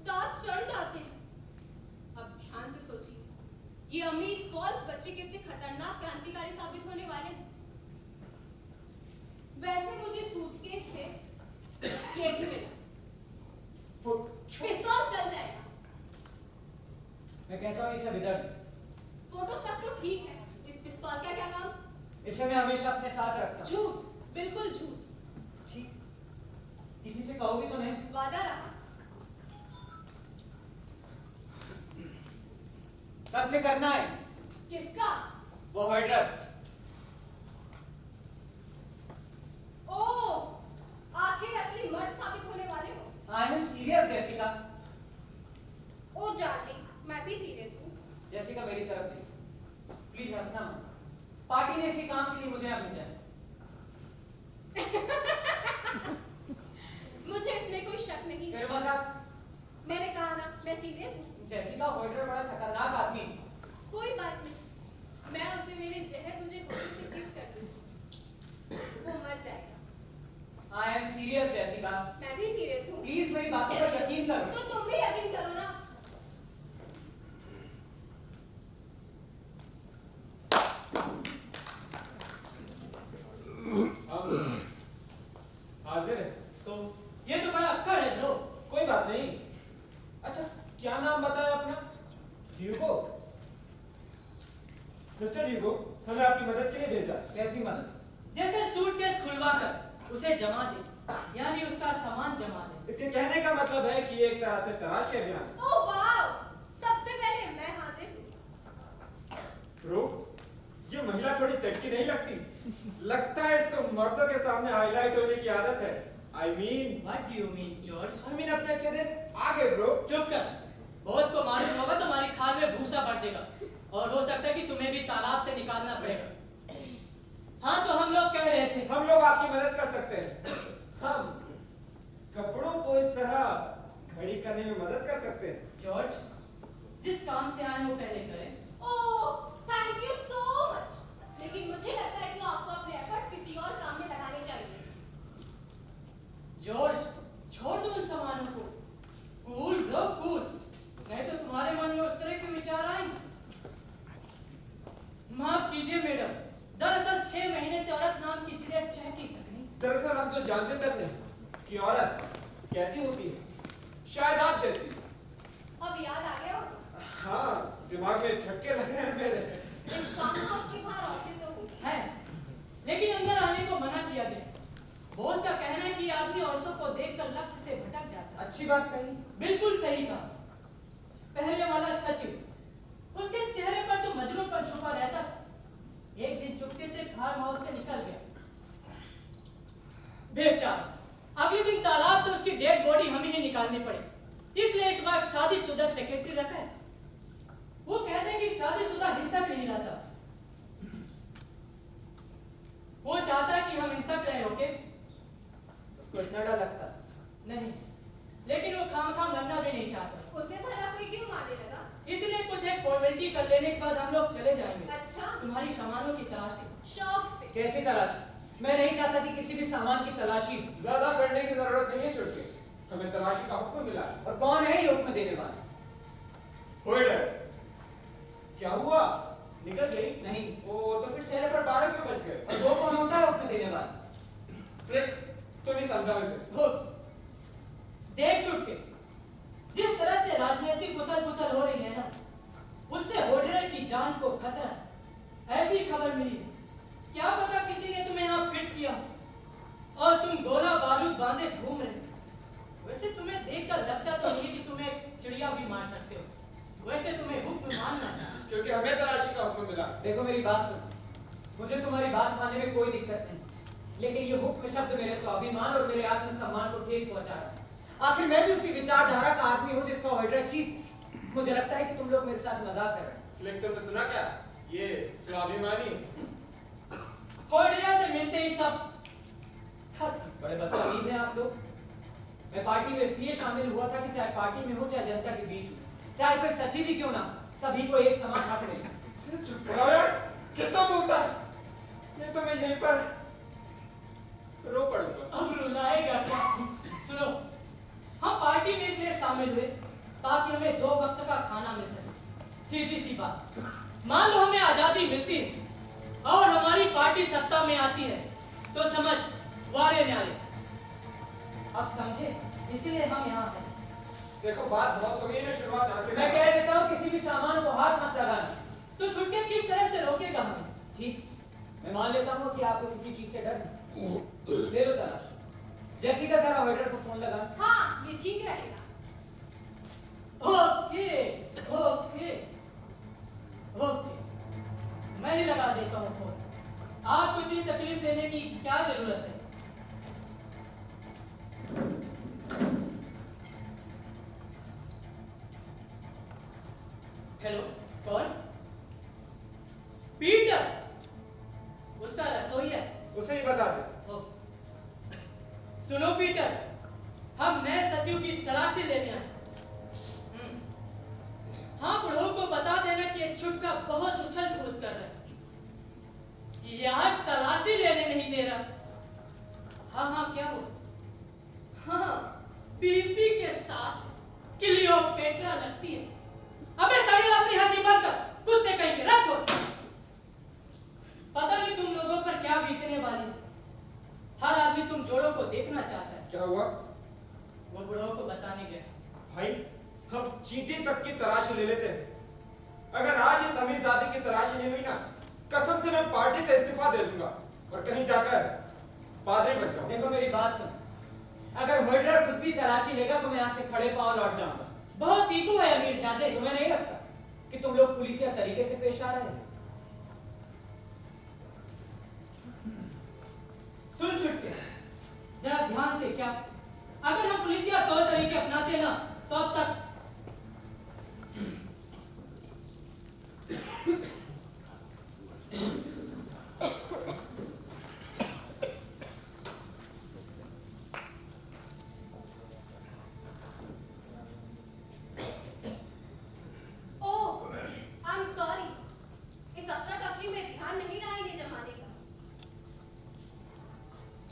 दांत सड़ जाते हैं। अब ध्यान से सोचिए, ये अमीर फॉल्स बच्चे कितने खतरनाक क्रांतिकारी साबित होने वाले हैं। वैसे मुझे सूटकेस से ये भी मिला। पिस्तौल चल जाएगा। मैं कहता हूँ ये सब इधर। फोटो सब तो ठीक है, इस पिस्तौल का क्या काम? इसे मैं हमेशा अपने साथ रखता हूँ। झूठ, बिल्कुल झूठ। ठीक, किसी से कहोगी तो नहीं? वादा रहा। कत्ल करना है। किसका? वो होइडर। ओह, आखिर असली मर्द साबित होने वाले हो। I am serious Jessica. Oh darling, मैं भी सीरियस हूँ। जेसिका, मेरी तरफ देखो, प्लीज हंसना मत। पार्टी ने इसी काम के लिए मुझे ना भेजा है। मुझे इसमें कोई शक नहीं है। फिर मजाक? मैंने कहा ना, मैं सीरियस हूँ। जेसिका, होइडर बड़ा खतरनाक आदमी है। कोई बात नहीं, मैं उसे मेरे जहर मुझे होठों से किस कर दूंगी। वो मर जाएगा। आई एम सीरियस जेसिका। मैं भी सीरियस हूँ। प्लीज मेरी बातों पर यकीन करो। तो तुम भी यकीन करो ना। हम हाजिर हैं। तो ये तो बड़ा अक्कड़ है ब्रो। कोई बात नहीं। अच्छा, क्या नाम बताया अपना? ह्यूगो। मिस्टर ह्यूगो, हमें आपकी मदद के लिए भेजा। कैसी मदद? जैसे सूटकेस खुलवाकर उसे जमा दे, यानी उसका सामान जमा दे। इसके कहने का मतलब है कि ये एक तरह से तलाशी अभियान है। ओह वाव, सबसे पहले मैं हाजिर हूँ। ब्रो, ये महिला थोड़ी चटकी नहीं लगती? लगता है इसको मर्दों के सामने हाईलाइट होने की आदत है। I mean, What do you mean, George? I mean अपने अच्छे दिन आगे bro. चुप कर। बॉस को मालूम होगा तो हमारी खाल में भूसा भर देगा और हो सकता है कि तुम्हें भी तालाब से निकालना पड़ेगा। हाँ तो हम लोग कह रहे थे। हम लोग आपकी मदद कर सकते हैं। हम कपड़ों को इस तरह घड़ी करने में मदद कर सकते हैं। जॉर्ज, जिस काम से आए वो पहले करें। ओह, थैंक यू सो मच। लेकिन मुझे लगता है कि आपको अपने एफर्ट्स किसी और काम में लगाने चाहिए। जॉर्ज, छोड़ दो उन सामानों को। Cool bro, cool. नहीं तो तुम्हारे मन में उस तरह के विचार आएंगे। माफ कीजिए मैडम, दरअसल 6 महीने से औरत नाम की चिड़िया चहकी तक नहीं। दरअसल हम तो जानते तक नहीं कि औरत कैसी होती है। शायद आप जैसी। अब याद आ गया हो? हाँ, दिमाग में झटके लग रहे हैं मेरे। इस फार्म हाउस के बाहर औरतें तो होंगी। है, लेकिन अंदर आने को मना किया गया। बॉस का कहना है कि आदमी औरतों को देखकर लक्ष्य से भटक जाता है। अच्छी बात कही। बिल्कुल सही कहा। पहले वाला सचिव, उसके चेहरे पर तो मजनूपन छुपा रहता था। एक दिन चुपके से फार्म हाउस से निकल गया। बेचारा, अगले दिन तालाब से उसकी डेड बॉडी हमें ही निकालनी पड़ी। इसलिए इस बार शादीशुदा सेक्रेटरी रखा है। वो कहते हैं कि शादीशुदा हिंसक नहीं रहता। वो चाहता है कि हम हिंसक रहे, ओके? उसको इतना डर लगता नहीं, लेकिन वो खामखा मरना भी नहीं चाहता। उसे भला कोई क्यों मारने लगा? इसलिए कुछ एक फॉर्मेलिटी कर लेने के बाद हम लोग चले जाएंगे। अच्छा, तुम्हारी सामानों की तलाशी। शौक से। कैसी तलाशी? मैं नहीं चाहता कि किसी भी सामान की तलाशी। ज्यादा करने की जरूरत नहीं है चुटके। हमें तलाशी का हुक्म मिला है। और कौन है ये हुक्म देने वाला? होल्डर। क्या हुआ? निकल गई? नहीं। ओ तो फिर चेहरे पर 12 क्यों बज गए? और वो कौन होता है हुक्म देने वाला? फ्लिक, तो नहीं समझा इसे। हो, देख चुटके, जिस तरह से राजनीतिक उथल-पुथल हो रही है ना, उससे होल्डर की जान को खतरा है। ऐसी खबर मिली है। क्या पता किसी ने तुम्हें यहाँ फिट किया और तुम गोला बारूद बांधे घूम रहे हो। वैसे तुम्हें देखकर लगता तो नहीं कि तुम एक चिड़िया भी मार सकते हो। वैसे तुम्हें हुक्म मानना चाहिए। क्योंकि हमें तलाशी का हुक्म मिला। देखो मेरी बात सुनो। मुझे तुम्हारी बात मानने में कोई दिक्कत नहीं, लेकिन ये हुक्म शब्द मेरे स्वाभिमान और मेरे आत्मसम्मान को ठेस पहुंचा रहा है। आखिर मैं भी उसी विचारधारा का आदमी हूँ जिसका ऑर्डर चीफ। मुझे लगता है कि तुम लोग मेरे साथ मजाक कर रहे हैं। फ्लिक, तुमने सुना क्या? ये स्वाभिमानी। होल्डर से मिलते ही सब खत्म। बड़े बदतमीज हैं आप लोग। मैं पार्टी में इसलिए शामिल हुआ था कि चाहे पार्टी में हो चाहे जनता के बीच हो, चाहे कोई सचिव ही क्यों ना, सभी को एक समान हक मिले। चुप कराओ यार, कितना बोलता है? नहीं तो मैं यहीं पर रो पड़ूंगा। अब रुलाएगा क्या? सुनो, हम पार्टी में इसलिए शामिल हुए ताकि हमें 2 वक्त का खाना मिल सके। सीधी सी बात, मान लो हमें आजादी मिलती है और हमारी पार्टी सत्ता में आती है तो समझ वारे न्यारे। अब समझे, इसीलिए हम यहाँ हैं। देखो बात बहुत हो गई ना, शुरुआत यहाँ से मैं कह देता हूँ किसी भी सामान को हाथ मत लगाना। तो छुटके किस तरह से रोकेगा हमें? ठीक, मैं मान लेता हूँ कि आपको किसी चीज से डर नहीं। ले लो तलाश। जेसिका जरा वेटर को फोन लगा। हाँ, ये ठीक रहेगा। Okay, okay, okay. मैं ही लगा देता हूँ फोन। आपको इतनी तकलीफ देने की क्या जरूरत है? हेलो, कौन? पीटर, उसका रसोईया है। उसे ही बता दे। ओके। सुनो पीटर, हम नए सचिव की तलाशी लेने आए। हाँ, बुढ़ऊ को बता देना कि एक छुटका बहुत उछल कूद कर रहा है। यार तलाशी लेने नहीं दे रहा। हाँ हाँ, क्या हो? हाँ, बीबी के साथ क्लियोपेट्रा लगती है। अबे साड़ियाँ अपनी हंसी बंद कर, कुत्ते कहीं के रखो। पता नहीं तुम लोगों पर क्या बीतने वाली है। हर आदमी तुम जोड़ों को देखना चाहता है। क्या हुआ? वो बुढ़ऊ को बताने गया। भाई, हम चींटी तक की तलाशी ले लेते हैं। अगर आज इस अमीरजादे की तलाशी नहीं हुई ना, कसम से मैं पार्टी से इस्तीफा दे दूंगा और कहीं जाकर पादरी बन जाऊंगा। देखो मेरी बात सुन, अगर होल्डर खुद भी तलाशी लेगा तो मैं यहाँ से खड़े पांव लौट जाऊंगा। बहुत ईगो है अमीरजादे। तुम्हें नहीं लगता कि तुम लोग पुलिसिया तरीके से पेश आ रहे हैं? सुन छुटके, जरा ध्यान से क्या, अगर हम पुलिसिया तौर तरीके अपनाते ना तो अब तक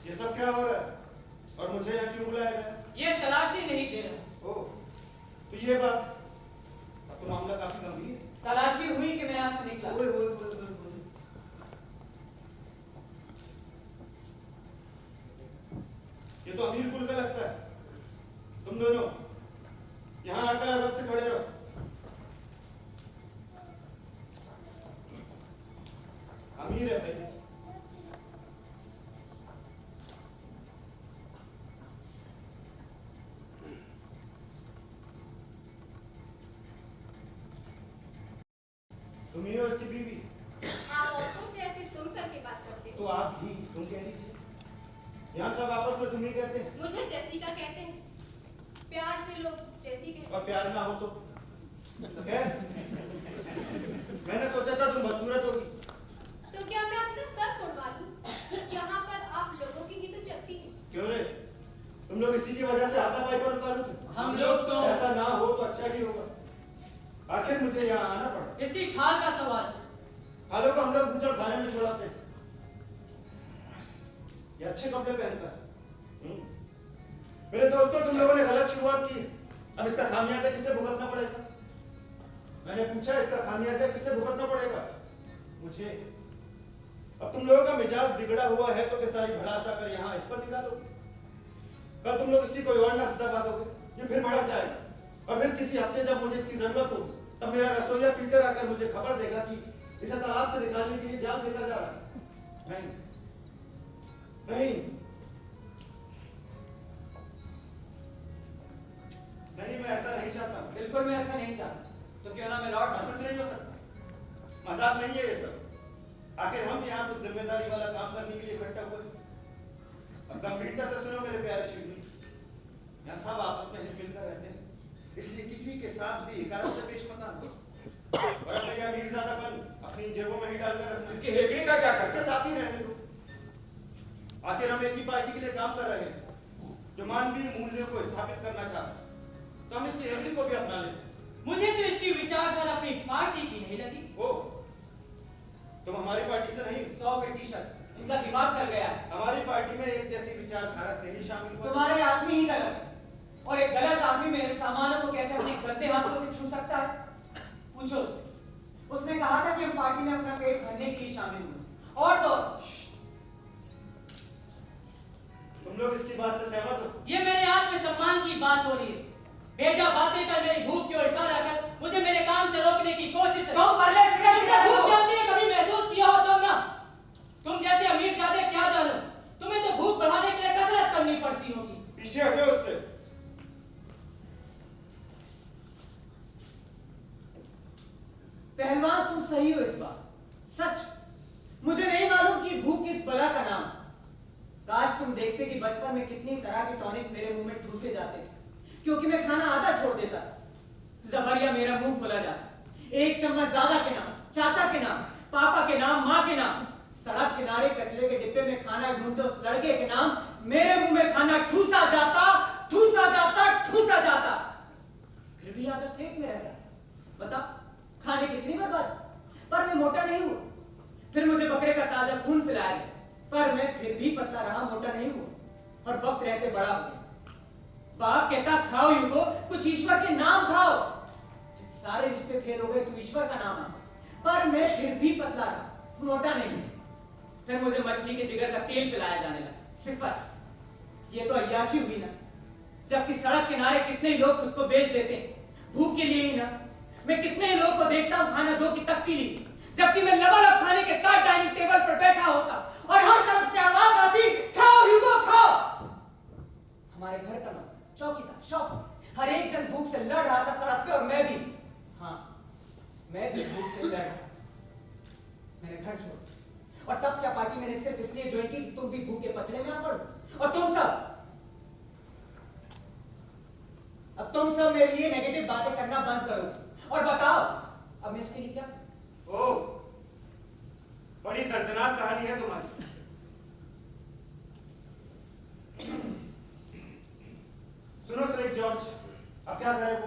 ये सब क्या हो रहा है और मुझे यहाँ क्यों बुलाया गया? ये तलाशी नहीं दे रहा। ओह, तो ये बात, अब तो मामला काफी गंभीर है। तलाशी हुई कि मैं यहाँ से निकला। ओए, ओए, ओए, ओए, ओए। ये तो अमीर कुल का लगता है। तुम दोनों यहाँ आकर अदब से खड़े रहो। अमीर है भाई। तुम ही हो इसकी बीवी? आप औरतों से ऐसे तुम करके बात करते तो हो। आप भी तुम कह लीजिए। यहाँ सब आपस में तुम ही कहते हैं। मुझे जेसिका कहते हैं, प्यार से लोग जेसी कहते और प्यार ना हो तो खैर, मैंने सोचा था तुम बदसूरत होगी। हैं। तो क्या मैं अपना सर उड़वा लूं? यहाँ पर आप लोगों की ही तो चलती है। क्यों रे, तुम लोग इसी की वजह से हाथापाई पर उतारू थे? हम लोग तो ऐसा ना हो तो अच्छा ही होगा। आखिर मुझे यहाँ आना पड़ा। इसकी खाल का सवाल था। खालों को हम लोग बूचड़ खाने में छोड़ाते हैं। ये अच्छे कपड़े पहनता है। मेरे दोस्तों, तुम लोगों ने गलत शुरुआत की। अब इसका खामियाजा किसे भुगतना पड़ेगा? मैंने पूछा, इसका खामियाजा किसे भुगतना पड़ेगा? मुझे। अब तुम लोगों का मिजाज बिगड़ा हुआ है तो क्या सारी भड़ास आकर यहाँ इस पर निकालो? कल तुम लोग इसकी कोई और ना खुदा दोगे, ये फिर भड़क जाएगा। और फिर किसी हफ्ते जब मुझे इसकी जरूरत होगी तब मेरा रसोईया पीटर आकर मुझे खबर देगा कि इसे तालाब से निकालने के लिए जाल फेंका जा रहा है। नहीं नहीं नहीं, मैं ऐसा नहीं चाहता। बिल्कुल मैं ऐसा नहीं चाहता। तो क्यों ना मैं लौट जाऊं? कुछ नहीं हो सकता। मजाक नहीं है ये सब। आखिर हम यहाँ कुछ जिम्मेदारी वाला काम करने के लिए इकट्ठा हुए। अब गंभीरता से सुनो मेरे प्यारे चीनी, यहाँ सब आपस में हिल मिलकर रहते हैं, इसलिए किसी के साथ भी हिकारत से पेश मत आना। और अपने यहाँ मीरजादापन अपनी जेबों में ही डालकर रखना। इसकी हेगड़ी का क्या इसके कर? साथ ही रहने दो। आखिर हम एक ही पार्टी के लिए काम कर रहे हैं जो मानवीय मूल्यों को स्थापित करना चाहता है, तो हम इसकी हेगड़ी को भी अपना लेते। मुझे तो इसकी विचारधारा अपनी पार्टी की नहीं लगी। ओ, तुम हमारी पार्टी से नहीं? 100% इनका दिमाग चल गया है। हमारी पार्टी में एक जैसी विचारधारा से ही शामिल हुआ। तुम्हारे आदमी ही गलत है, और एक गलत आदमी मेरे सामानों को कैसे अपने गंदे हाथों से छू सकता है? पूछो उससे। उसने कहा था कि हम पार्टी में अपना पेट भरने के लिए शामिल हुए, और तो तुम लोग इसकी बात से सहमत हो? ये मेरे आत्मसम्मान की बात हो रही है। बेजा बातें कर मेरी भूख की ओर इशारा कर मुझे मेरे काम से रोकने की कोशिश है। तुम परले सिरे तुमने भूख जानती है, कभी महसूस किया हो तुम ना? तुम जैसे अमीर जादे क्या जानो, तुम्हें तो भूख बढ़ाने के लिए कसरत करनी पड़ती होगी। पीछे हटो उससे। पहलवान तुम सही हो इस बार, सच। मुझे नहीं मालूम कि भूख किस बला का नाम। काश तुम देखते कि बचपन में कितनी तरह के टॉनिक मेरे मुंह में ठूसे जाते थे, क्योंकि मैं खाना आधा छोड़ देता था। जबरिया मेरा मुंह खोला जाता। एक चम्मच दादा के नाम, चाचा के नाम, पापा के नाम, माँ के नाम। सड़क किनारे कचरे के डिब्बे में खाना ढूंढते उस लड़के के नाम मेरे मुंह में खाना ठूसा जाता, ठूसा जाता, ठूसा जाता। फिर भी आदत पेट में रह जाता। बता, खाने कितनी बर्बाद, पर मैं मोटा नहीं हुआ। फिर मुझे बकरे का ताजा खून पिलाया गया, पर मैं फिर भी पतला रहा, मोटा नहीं हुआ, और वक्त रहते बड़ा हो गया। बाप कहता खाओ युगो, कुछ ईश्वर के नाम खाओ। जब सारे रिश्ते फेल हो गए तो ईश्वर का नाम आया, पर मैं फिर भी पतला रहा, मोटा नहीं हुआ। फिर मुझे मछली के जिगर का तेल पिलाया जाने लगा। सिफत, ये तो अय्याशी हुई ना। जबकि सड़क किनारे कितने लोग खुद को बेच देते हैं भूख के लिए ही ना। मैं कितने ही लोगों को देखता हूँ खाना दो की तक के लिए, जबकि मैं लबालब खाने के साथ डाइनिंग टेबल पर बैठा होता और हर तरफ से आवाज आती, खाओ ह्यूगो खाओ। हमारे घर का नाम चौकीदार, शौक, हर एक जन भूख से लड़ रहा था सड़क पे, और मैं भी, हाँ मैं भी भूख से लड़ रहा। मैंने घर छोड़ा, और तब क्या पार्टी मैंने सिर्फ इसलिए ज्वाइन की कि तुम भी भूख के पचड़े में आ पड़ो। और तुम सब तुम सब मेरे लिए नेगेटिव बातें करना बंद करो और बताओ अब मैं इसके लिए क्या करूं? ओ, बड़ी दर्दनाक कहानी है तुम्हारी। सुनो श्रेक जॉर्ज, अब क्या करे वो?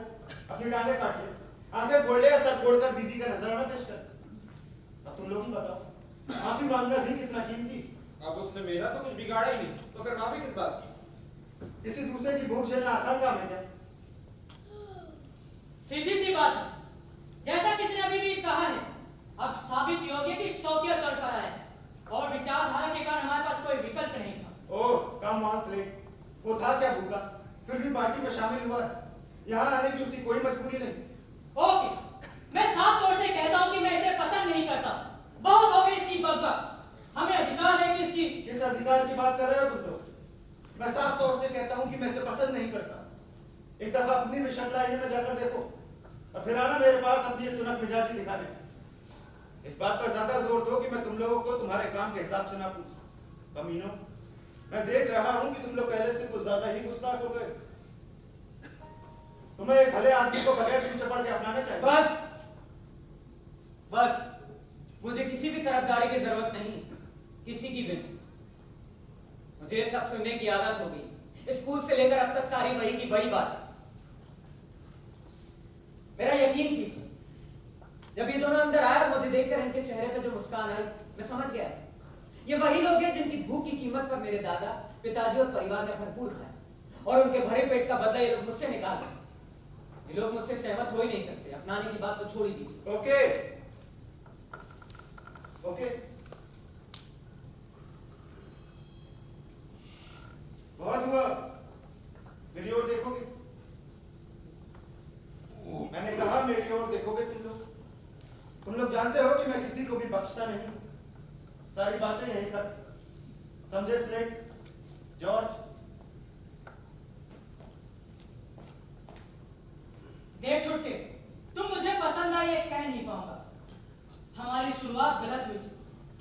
अपनी टांगे काट ले, आंखें फोड़ ले या सर फोड़कर बीवी का नजराना पेश कर। अब तुम लोग ही बताओ, माफी मांगना भी कितना कीमती। अब उसने मेरा तो कुछ बिगाड़ा ही नहीं, तो फिर माफी किस बात की? किसी दूसरे की भूख झेलना आसान काम है क्या? सीधी सी बात है, जैसा किसी ने अभी भी कहा है, अब साबित भी हो गया कि शौकिया तौर पर आया और विचारधारा के कारण हमारे पास कोई विकल्प नहीं था। ओह, कम ऑन श्रेक, वो था क्या भूखा, फिर भी पार्टी में शामिल हुआ है। यहाँ आने की उसकी कोई मजबूरी नहीं। ओके, मैं साफ तौर से कहता हूँ कि मैं इसे पसंद नहीं करता। बहुत हो गई इसकी बकबक। हमें अधिकार है कि इसकी किस अधिकार की बात कर रहे हो तुम लोग? मैं साफ तौर से कहता हूँ कि मैं इसे पसंद नहीं करता। एक दफा अपनी भी शक्ल आईने में जाकर देखो और फिर आना मेरे पास अपनी एक तुनक मिजाजी दिखाने। इस बात पर ज्यादा जोर दो कि मैं तुम लोगों को तुम्हारे काम के हिसाब से ना पूछ। कमीनों, मैं देख रहा हूँ कि तुम लोग पहले से कुछ ज्यादा ही गुस्ताख हो गए। तुम्हें एक भले आदमी को बगैर सिर चपड़ के अपनाना चाहिए। बस बस, मुझे किसी भी तरफदारी की जरूरत नहीं, किसी की भी नहीं। मुझे ये सब सुनने की आदत हो गई, स्कूल से लेकर अब तक सारी वही की वही बात। मेरा यकीन कीजिए, जब ये दोनों अंदर आए और मुझे देखकर इनके चेहरे पे जो मुस्कान आई, मैं समझ गया ये वही लोग हैं जिनकी भूख की कीमत पर मेरे दादा, पिताजी और परिवार ने भरपूर खाया और उनके भरे पेट का बदला ये लोग मुझसे निकाल रहे। ये लोग मुझसे सहमत हो ही नहीं सकते, अपनाने की बात तो छोड़ ही दीजिए। ओके ओके, बहुत हुआ। मेरी ओर देखोगे? मैंने कहा मेरी ओर देखोगे तुम लोग? तुम लोग जानते हो कि मैं किसी को भी बख्शता नहीं। सारी बातें यहीं कर, समझे स्लेट जॉर्ज? देख छुटके, तुम मुझे पसंद आए ये कह नहीं पाऊंगा। हमारी शुरुआत गलत हुई थी।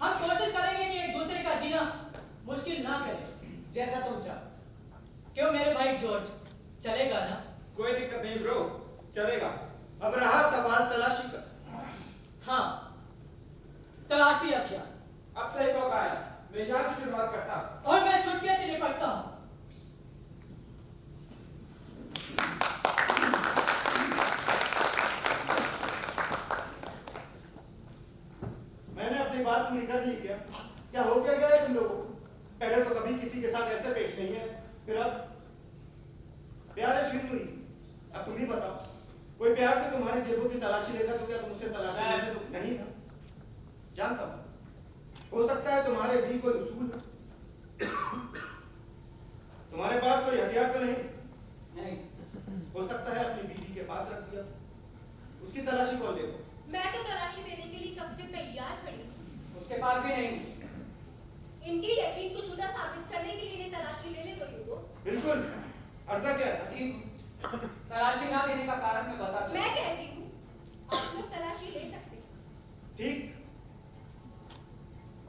हम कोशिश करेंगे कि एक दूसरे का जीना मुश्किल ना करें। जैसा तुम चाहो। क्यों मेरे भाई जॉर्ज, चलेगा ना? कोई दिक्कत नहीं ब्रो, चलेगा। अब रहा सवाल तलाशी का। हाँ, तलाशी अभियान। अब सही मौका आया, मैं यहाँ से शुरुआत करता हूँ। और मैं छुटके से निपटता हूँ। मैंने अपनी बात पूरी कर ली क्या? क्या हो क्या गया है तुम लोगों को? पहले तो कभी किसी के साथ ऐसे पेश नहीं है, फिर अब प्यार छीन हुई। अब तुम ही बताओ, कोई प्यार से तुम्हारी जेबों की तलाशी लेगा तो क्या तुम उससे तलाशी लेने तो नहीं ना? जानता हूं, हो सकता है तुम्हारे भी कोई उसूल हो। तुम्हारे पास कोई हथियार तो नहीं? नहीं, हो सकता है अपनी बीवी के पास रख दिया, उसकी तलाशी कौन लेगा? मैं तो तलाशी देने के लिए कब से तैयार खड़ी हूँ। उसके पास भी नहीं। इनके यकीन को झूठा साबित करने के लिए इन्हें तलाशी ले ले तो यूगो। बिल्कुल, अर्जा क्या है? अजीब, तलाशी ना देने का कारण मैं बता चुका। मैं कहती हूँ आप लोग तलाशी ले सकते हैं। ठीक,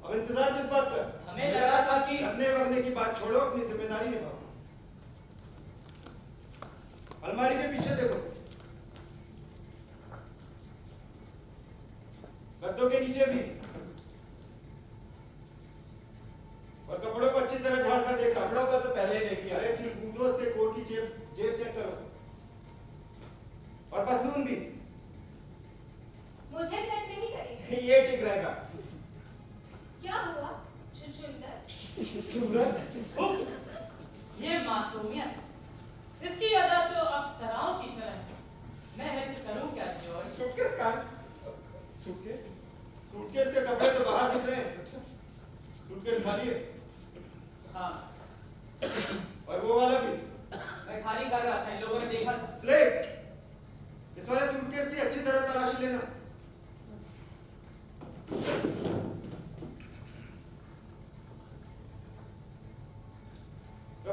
अब इंतजार किस बात का? हमें लगा था कि करने वगने की बात छोड़ो, अपनी जिम्मेदारी निभाओ। अलमारी के पीछे देखो, गद्दों के नीचे भी, और कपड़ों को अच्छी तरह झाड़ कर देखा। कपड़ों का तो पहले ही देख लिया। अरे चिलकूदों के कोट की जेब चेक करो, और पतलून भी। मुझे चेक नहीं करेंगे। ये ठीक रहेगा। क्या हुआ छुछुंदर? चुप ये मासूमियत, इसकी अदा तो अप्सराओं की तरह है। मैं हेल्प करूं क्या जॉर्ज? सूटकेस का सूटकेस? सूटकेस के कपड़े तो बाहर दिख रहे हैं। सूटकेस खाली है। हाँ, और वो वाला भी। मैं खाली कर रहा था, इन लोगों ने देखा था। स्लेट, इस वाले सूटकेस की अच्छी तरह तलाशी लेना।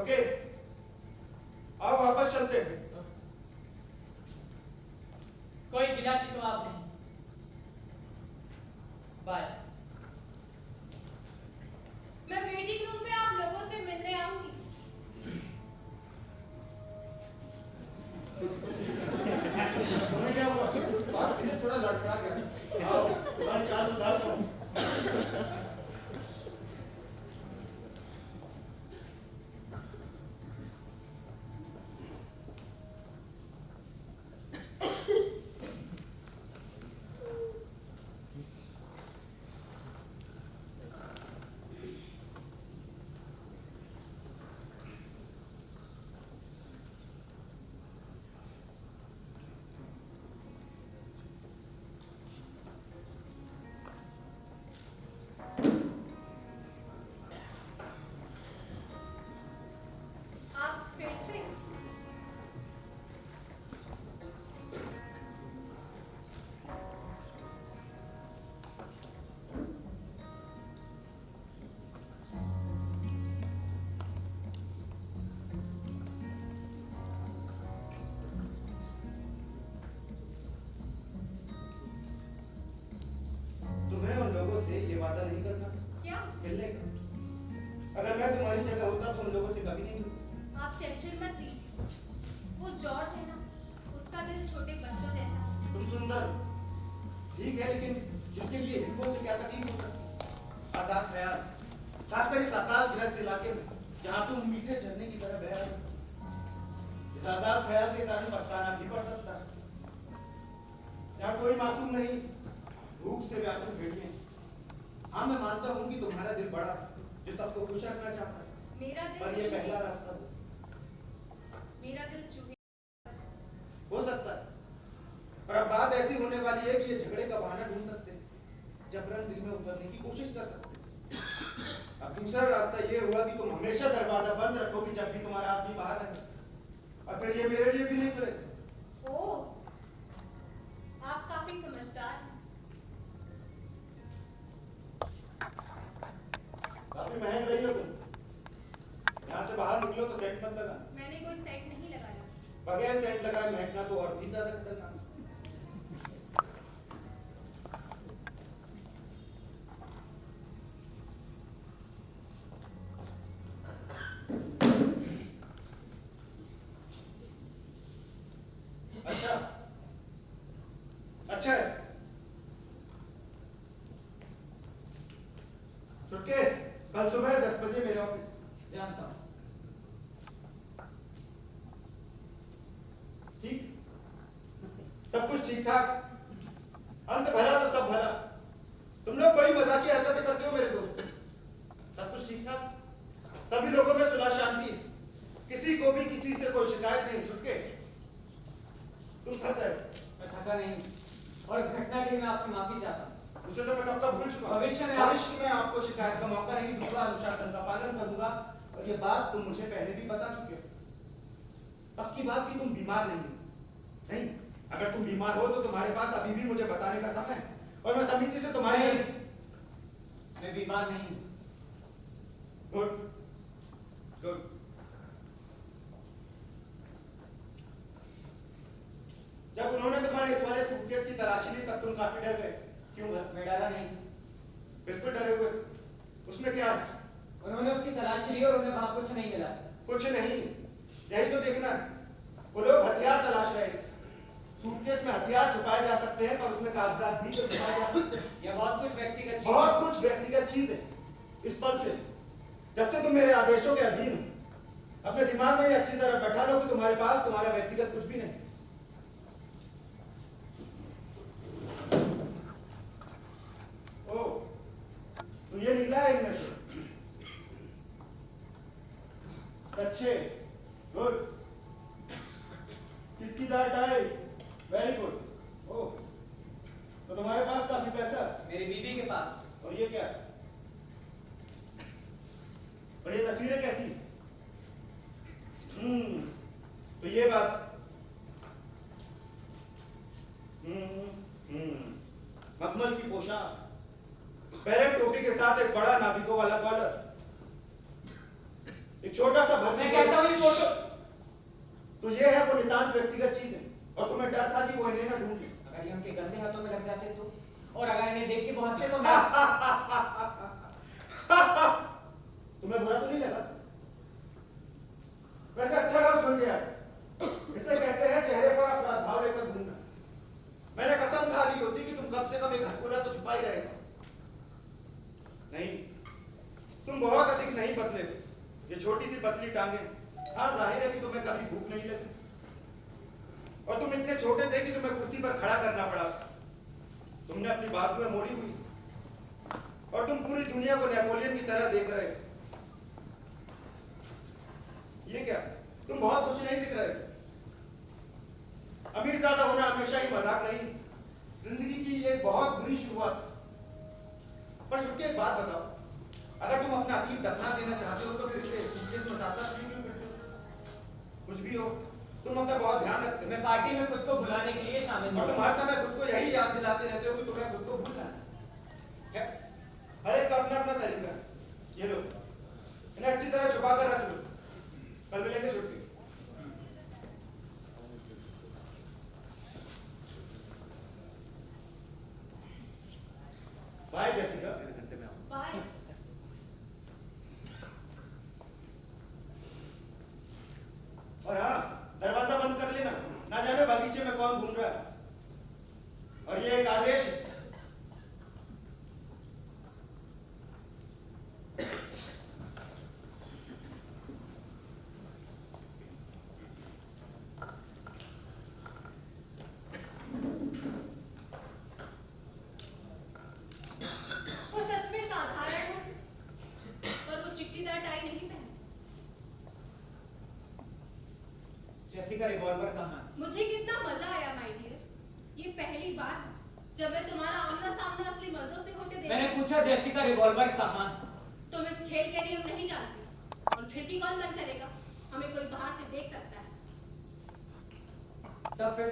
ओके, आओ वापस चलते हैं। कोई गिला शिकवा नहीं। बाय। मैं वेटिंग रूम में आप लोगों से मिलने आऊंगी। मैं तुम्हारी जगह होता तो उन लोगों से कभी नहीं मिलता। आप टेंशन मत लीजिए, वो जॉर्ज है ना, उसका दिल छोटे बच्चों जैसा है। तुम सुंदर ठीक है, लेकिन जिसके लिए हीरो से क्या तकलीफ हो सकती? आजाद ख्याल, खासकर इस अकाल ग्रस्त इलाके में जहाँ तुम मीठे झरने की तरह बह रहे हो। इस आजाद ख्याल के कारण पछताना भी पड़ सकता है। यहाँ कोई मासूम नहीं, भूख से व्याकुल भेड़िए। हाँ, मैं मानता हूँ कि तुम्हारा दिल बड़ा है जो सबको खुश रखना चाहता है, मेरा दिल पर ये चूहे- पहला रास्ता हो। मेरा दिल चूहे हो सकता है, पर अब बात ऐसी होने वाली है कि ये झगड़े का बहाना ढूंढ सकते हैं, जबरन दिल में उतरने की कोशिश कर सकते हैं। अब दूसरा रास्ता ये हुआ कि तुम हमेशा दरवाजा बंद रखोगी जब भी तुम्हारा आदमी बाहर रहे, और फिर ये मेरे लिए भी नहीं खुलेगा। ओह, आप काफी समझदार हैं। काफी महक रही हो तुम। यहाँ से बाहर निकलो तो सेंट मत लगा। मैंने कोई सेट नहीं लगाया। बगैर सेंट लगाए महकना तो और भी ज्यादा खतरनाक है। अच्छा अच्छा है। छुटके, कल सुबह 10 बजे मेरे ऑफिस। जानता हूँ। ठीक, सब कुछ ठीक ठाक, अंत भला तो सब भला। तुम लोग बड़ी मजाकिया हरकतें करते हो मेरे दोस्त। सब कुछ ठीक ठाक, सभी लोगों में सुलह शांति है, किसी को भी किसी से कोई शिकायत नहीं। छुटके, तुम थक गए। मैं थका नहीं, और इस घटना के लिए मैं आपसे माफी चाहता हूँ। उसे तो मैं कब का भूल चुका हूं। भविष्य में भविष्य में आपको शिकायत का मौका नहीं दूंगा, अनुशासन का पालन करूंगा, और ये बात तुम मुझे पहले भी बता चुके हो। पक्की बात कि तुम बीमार नहीं हो। नहीं, अगर तुम बीमार हो तो तुम्हारे पास अभी भी मुझे बताने का समय है, और मैं समिति से तुम्हारे नहीं, मैं बीमार नहीं हूँ। Good good. जब उन्होंने तुम्हारे इस वाले सूटकेस की तलाशी ली तब तुम काफी डर गए। क्यों घर? मैं डरा नहीं। बिल्कुल डरे हुए थे। उसमें क्या है? उन्होंने उसकी तलाशी ली और उन्हें वहां कुछ नहीं मिला। कुछ नहीं, यही तो देखना है। वो लोग हथियार तलाश रहे थे। सूटकेस में हथियार छुपाए जा सकते हैं, पर उसमें कागजात भी तो छुपाए जा सकते हैं। यह बहुत कुछ व्यक्तिगत चीज बहुत है। कुछ व्यक्तिगत चीज है। इस पल से, जब से तुम मेरे आदेशों के अधीन हो, अपने दिमाग में ये अच्छी तरह बैठा लो कि तुम्हारे पास तुम्हारा व्यक्तिगत कुछ भी नहीं। ओ, तो ये निकला है इनमें से। अच्छे, गुड। चिटकीदार टाई, वेरी गुड। ओ, तो तुम्हारे पास काफी पैसा। मेरी बीवी के पास। और ये क्या? और ये तस्वीरें कैसी? तो ये बात। मखमल की पोशाक, बैरक टोपी के साथ एक बड़ा नाभिकों वाला कॉलर, एक छोटा सा मैं कहता हूँ ये फोटो। तो ये है वो नितांत व्यक्तिगत चीज है, और तुम्हें डर था कि वो इन्हें ना ढूंढ ले। अगर ये उनके गंदे हाथों में लग जाते तो, और अगर इन्हें देख के वो हंसते तो मैं तुम्हें बुरा तो नहीं लगा? वैसे अच्छा लफ्ज बन गया। इसे कहते हैं चेहरे पर अपराध भाव लेकर घूमना। मैंने कसम खा ली होती कि तुम कम से कम एक हथकंडा तो छुपा ही रहे थे। नहीं, तुम बहुत अधिक नहीं बदले। ये छोटी सी पतली टांगे, हाँ जाहिर है कि तुम्हें कभी भूख नहीं लगी, और तुम इतने छोटे थे कि तुम्हें कुर्सी पर खड़ा करना पड़ा। तुमने अपनी बाजुएं मोड़ी हुई, और तुम पूरी दुनिया को नेपोलियन की तरह देख रहे हो। ये क्या? तुम बहुत खुश नहीं दिख रहे। अमीरजादा होना हमेशा ही मजाक नहीं, जिंदगी की ये बहुत बुरी शुरुआत। पर छुटके एक बात बताओ, अगर तुम अपना अतीत दफना देना चाहते हो तो फिर इसे सूटकेस में साथ-साथ क्यों करते हो? कुछ भी हो, तुम अपना बहुत ध्यान रखते हो। मैं पार्टी में खुद को भुलाने के लिए शामिल और हूँ। तुम हर समय खुद को यही याद दिलाते रहते हो कि तुम्हें खुद को भूलना है। हर एक का अपना अपना तरीका है। ये लो, इन्हें अच्छी तरह छुपा कर रख लो, कल मिलेंगे छुट्टी। Bye Jessica. Bye. Jessica revolver कहाँ है? मुझे कितना मजा आया माय डियर। ये पहली बार है जब मैं तुम्हारा आमना सामना असली मर्दों से होते देखा। मैंने पूछा जेसिका रिवॉल्वर कहाँ है? तुम इस खेल के नियम नहीं जानते और खिड़की कौन बंद करेगा? हमें कोई बाहर से देख सकता है। तब फिर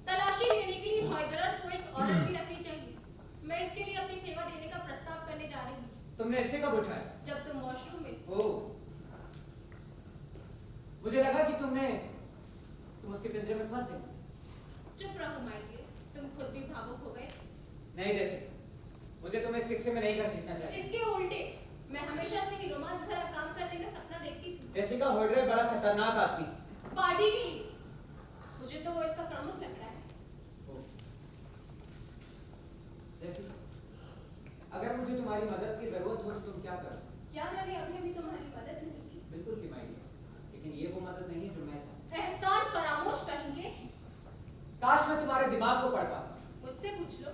तलाशी लेने के लिए हैदर को एक औरत भी रखनी चाहिए। मैं इसके लिए अपनी सेवा देने का प्रस्ताव करने जा रही हूँ। तुमने इसे कब उठाया? जब तुम वॉशरूम में। ओह, मुझे लगा कि तुम उसके पिंजरे में फंस गए। चुप रहो माय डियर, तुम खुद भी भावुक हो गए। नहीं जेसिका, मुझे तुम्हें इस किस्से में नहीं घसीटना चाहिए। इसके उल्टे मैं हमेशा से ही रोमांच भरा काम करने का सपना देखती थी। जेसिका होल्डर बड़ा खतरनाक आदमी। पार्टी के लिए मुझे तो वो इसका प्रमुख लग रहा है। जेसिका, अगर मुझे तुम्हारी मदद की जरूरत हो तो तुम क्या करोगे? क्या मैंने अभी भी तुम्हारी मदद नहीं की? बिल्कुल की मायने, लेकिन ये वो मदद नहीं है जो मैं चाहता। एहसान फरामोश कहेंगे। काश मैं तुम्हारे दिमाग को पढ़ पाता। मुझसे पूछ लो।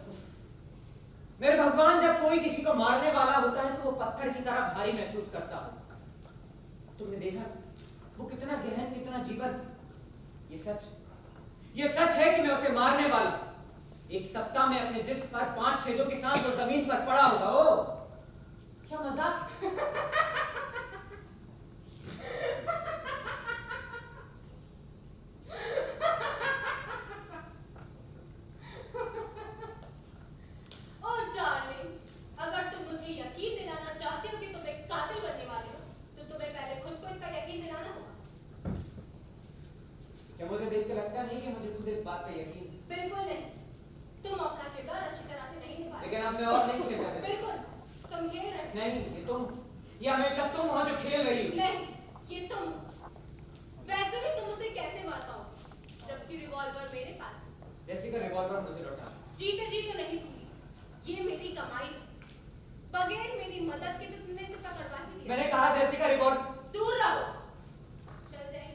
मेरे भगवान, जब कोई किसी को मारने वाला होता है तो वो पत्थर की तरह भारी महसूस करता है। तुमने देखा वो कितना गहन, कितना जीवंत। ये सच है कि मैं उसे मारने वाला। एक सप्ताह में अपने जिस्म पर 5 छेदों के साथ वो जमीन पर पड़ा होगा। ओ, क्या मजाक है। ओह डार्लिंग, अगर तुम मुझे यकीन दिलाना चाहते हो कि तुम एक कातिल बनने वाले हो, तो तुम्हें पहले खुद को इसका यकीन दिलाना होगा। क्या मुझे देख के लगता नहीं कि मुझे खुद इस बात का यकीन है? बिल्कुल नहीं। तुम अपना किरदार अच्छी तरह से नहीं निभा रहे। लेकिन अब मैं और नहीं खेल रहा। बिल्कुल, तुम खेल रहे हो। नहीं, ये हमेशा तुम हो जो खेल रही हो। नहीं, ये तुम हो। वैसे भी तुम उसे कैसे मार पाओगे, जबकि रिवॉल्वर मेरे पास है। जेसिका, रिवॉल्वर मुझे लौटा। जीते जी तो नहीं दूंगी, ये मेरी कमाई है। बगैर मेरी मदद के तो तुमने इसे पकड़वा ही दिया। मैंने कहा जेसिका रिवॉल्वर। दूर रहो। चल जाएगी।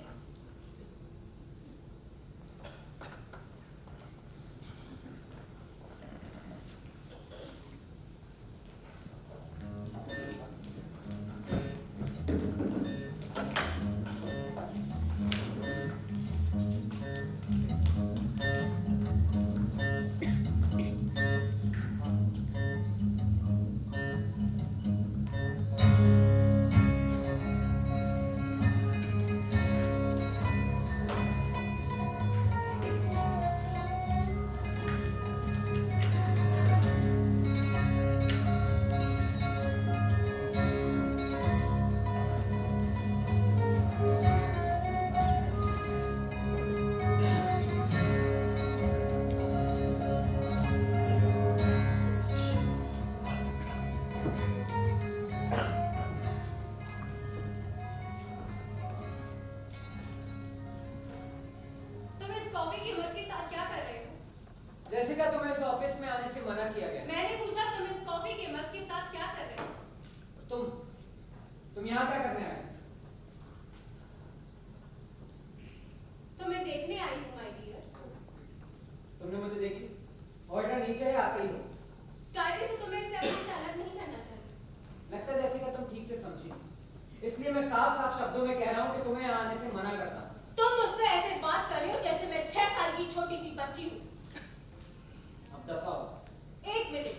जेसिका, तुम्हें इस ऑफिस में आने से मना किया गया। मैंने पूछा तुम इस कॉफी के मग के साथ क्या कर रहे हो? तुम यहाँ क्या करने आए? तुम्हें देखने आई हूँ माय डियर। तुमने मुझे देखी? ऑर्डर नीचे है, आते ही हो। कायदे से तुम्हें इससे अपने से अलग नहीं करना चाहिए। लगता है जेसिका तुम ठीक से समझी, इसलिए मैं साफ साफ शब्दों में कह रहा हूँ कि तुम्हें यहाँ आने से मना करता हूँ। तुम मुझसे ऐसे बात कर रहे हो जैसे मैं 6 साल की छोटी सी बच्ची हूँ। अब दफा हो। 1 मिनट,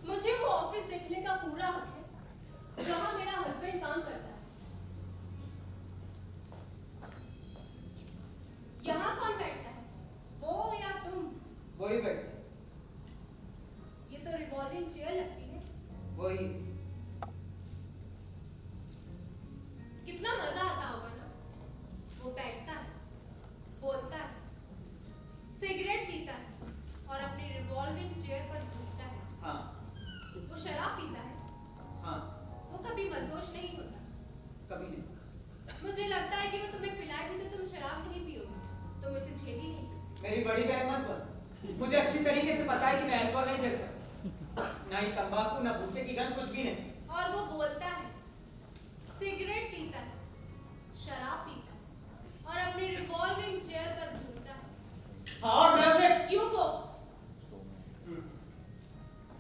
मुझे वो ऑफिस देखने का पूरा हक है जहाँ मेरा हस्बैंड काम करता है। यहाँ कौन बैठता है, वो या तुम? वही बैठते। ये तो रिवॉल्विंग चेयर लगती है। वही। कितना मजा आता होगा ना। वो बैठता है, बोलता है, सिगरेट पीता है और अपनी रिवॉल्विंग चेयर पर घूमता है। हाँ। वो शराब पीता है। हाँ। वो कभी मदहोश नहीं होता। कभी नहीं। मुझे लगता है कि वो तुम्हें पिलाए भी तो तुम शराब नहीं पियोगे। तुम इसे झेल ही नहीं सकते। मेरी बड़ी बहन मत बन। मुझे अच्छी तरीके से पता है कि मैं अल्कोहल नहीं झेल सकता, ना ही तंबाकू, ना भूसे की गंध, कुछ भी नहीं। और वो बोलता है, सिगरेट पीता है, शराब पीता है और अपनी रिवॉल्विंग चेयर पर घूमता है। हाँ, और मैं उसे यू गो।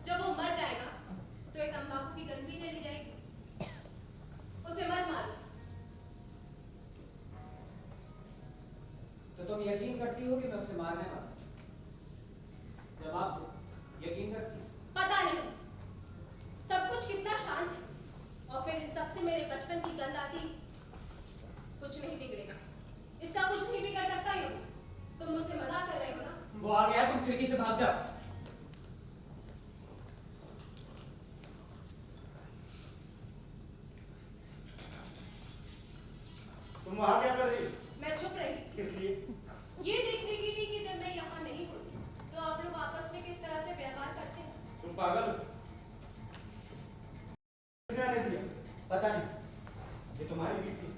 जब वो मर जाएगा तो एक तंबाकू की गंध भी चली जाएगी। उसे मत मारो। करती हो कि मैं उसे मारने वाला हूं? जवाब दो, यकीन करती हो? पता नहीं सब कुछ कितना शांत है, और फिर इन सब से मेरे बचपन की गंध आती। कुछ नहीं बिगड़ेगा, इसका कुछ नहीं बिगड़ सकता। यूं तुम मुझसे मजाक कर रहे हो ना? वो आ गया, तुम खिड़की से भाग जाओ। तुम वहां क्या कर रही हो? मैं छुप रही थी किस लिए? ये देखने के लिए कि जब मैं यहाँ नहीं होती तो आप लोग आपस में किस तरह से व्यवहार करते हैं। तुम पागल हो? किसने आने दिया? पता नहीं। ये तुम्हारी बीवी,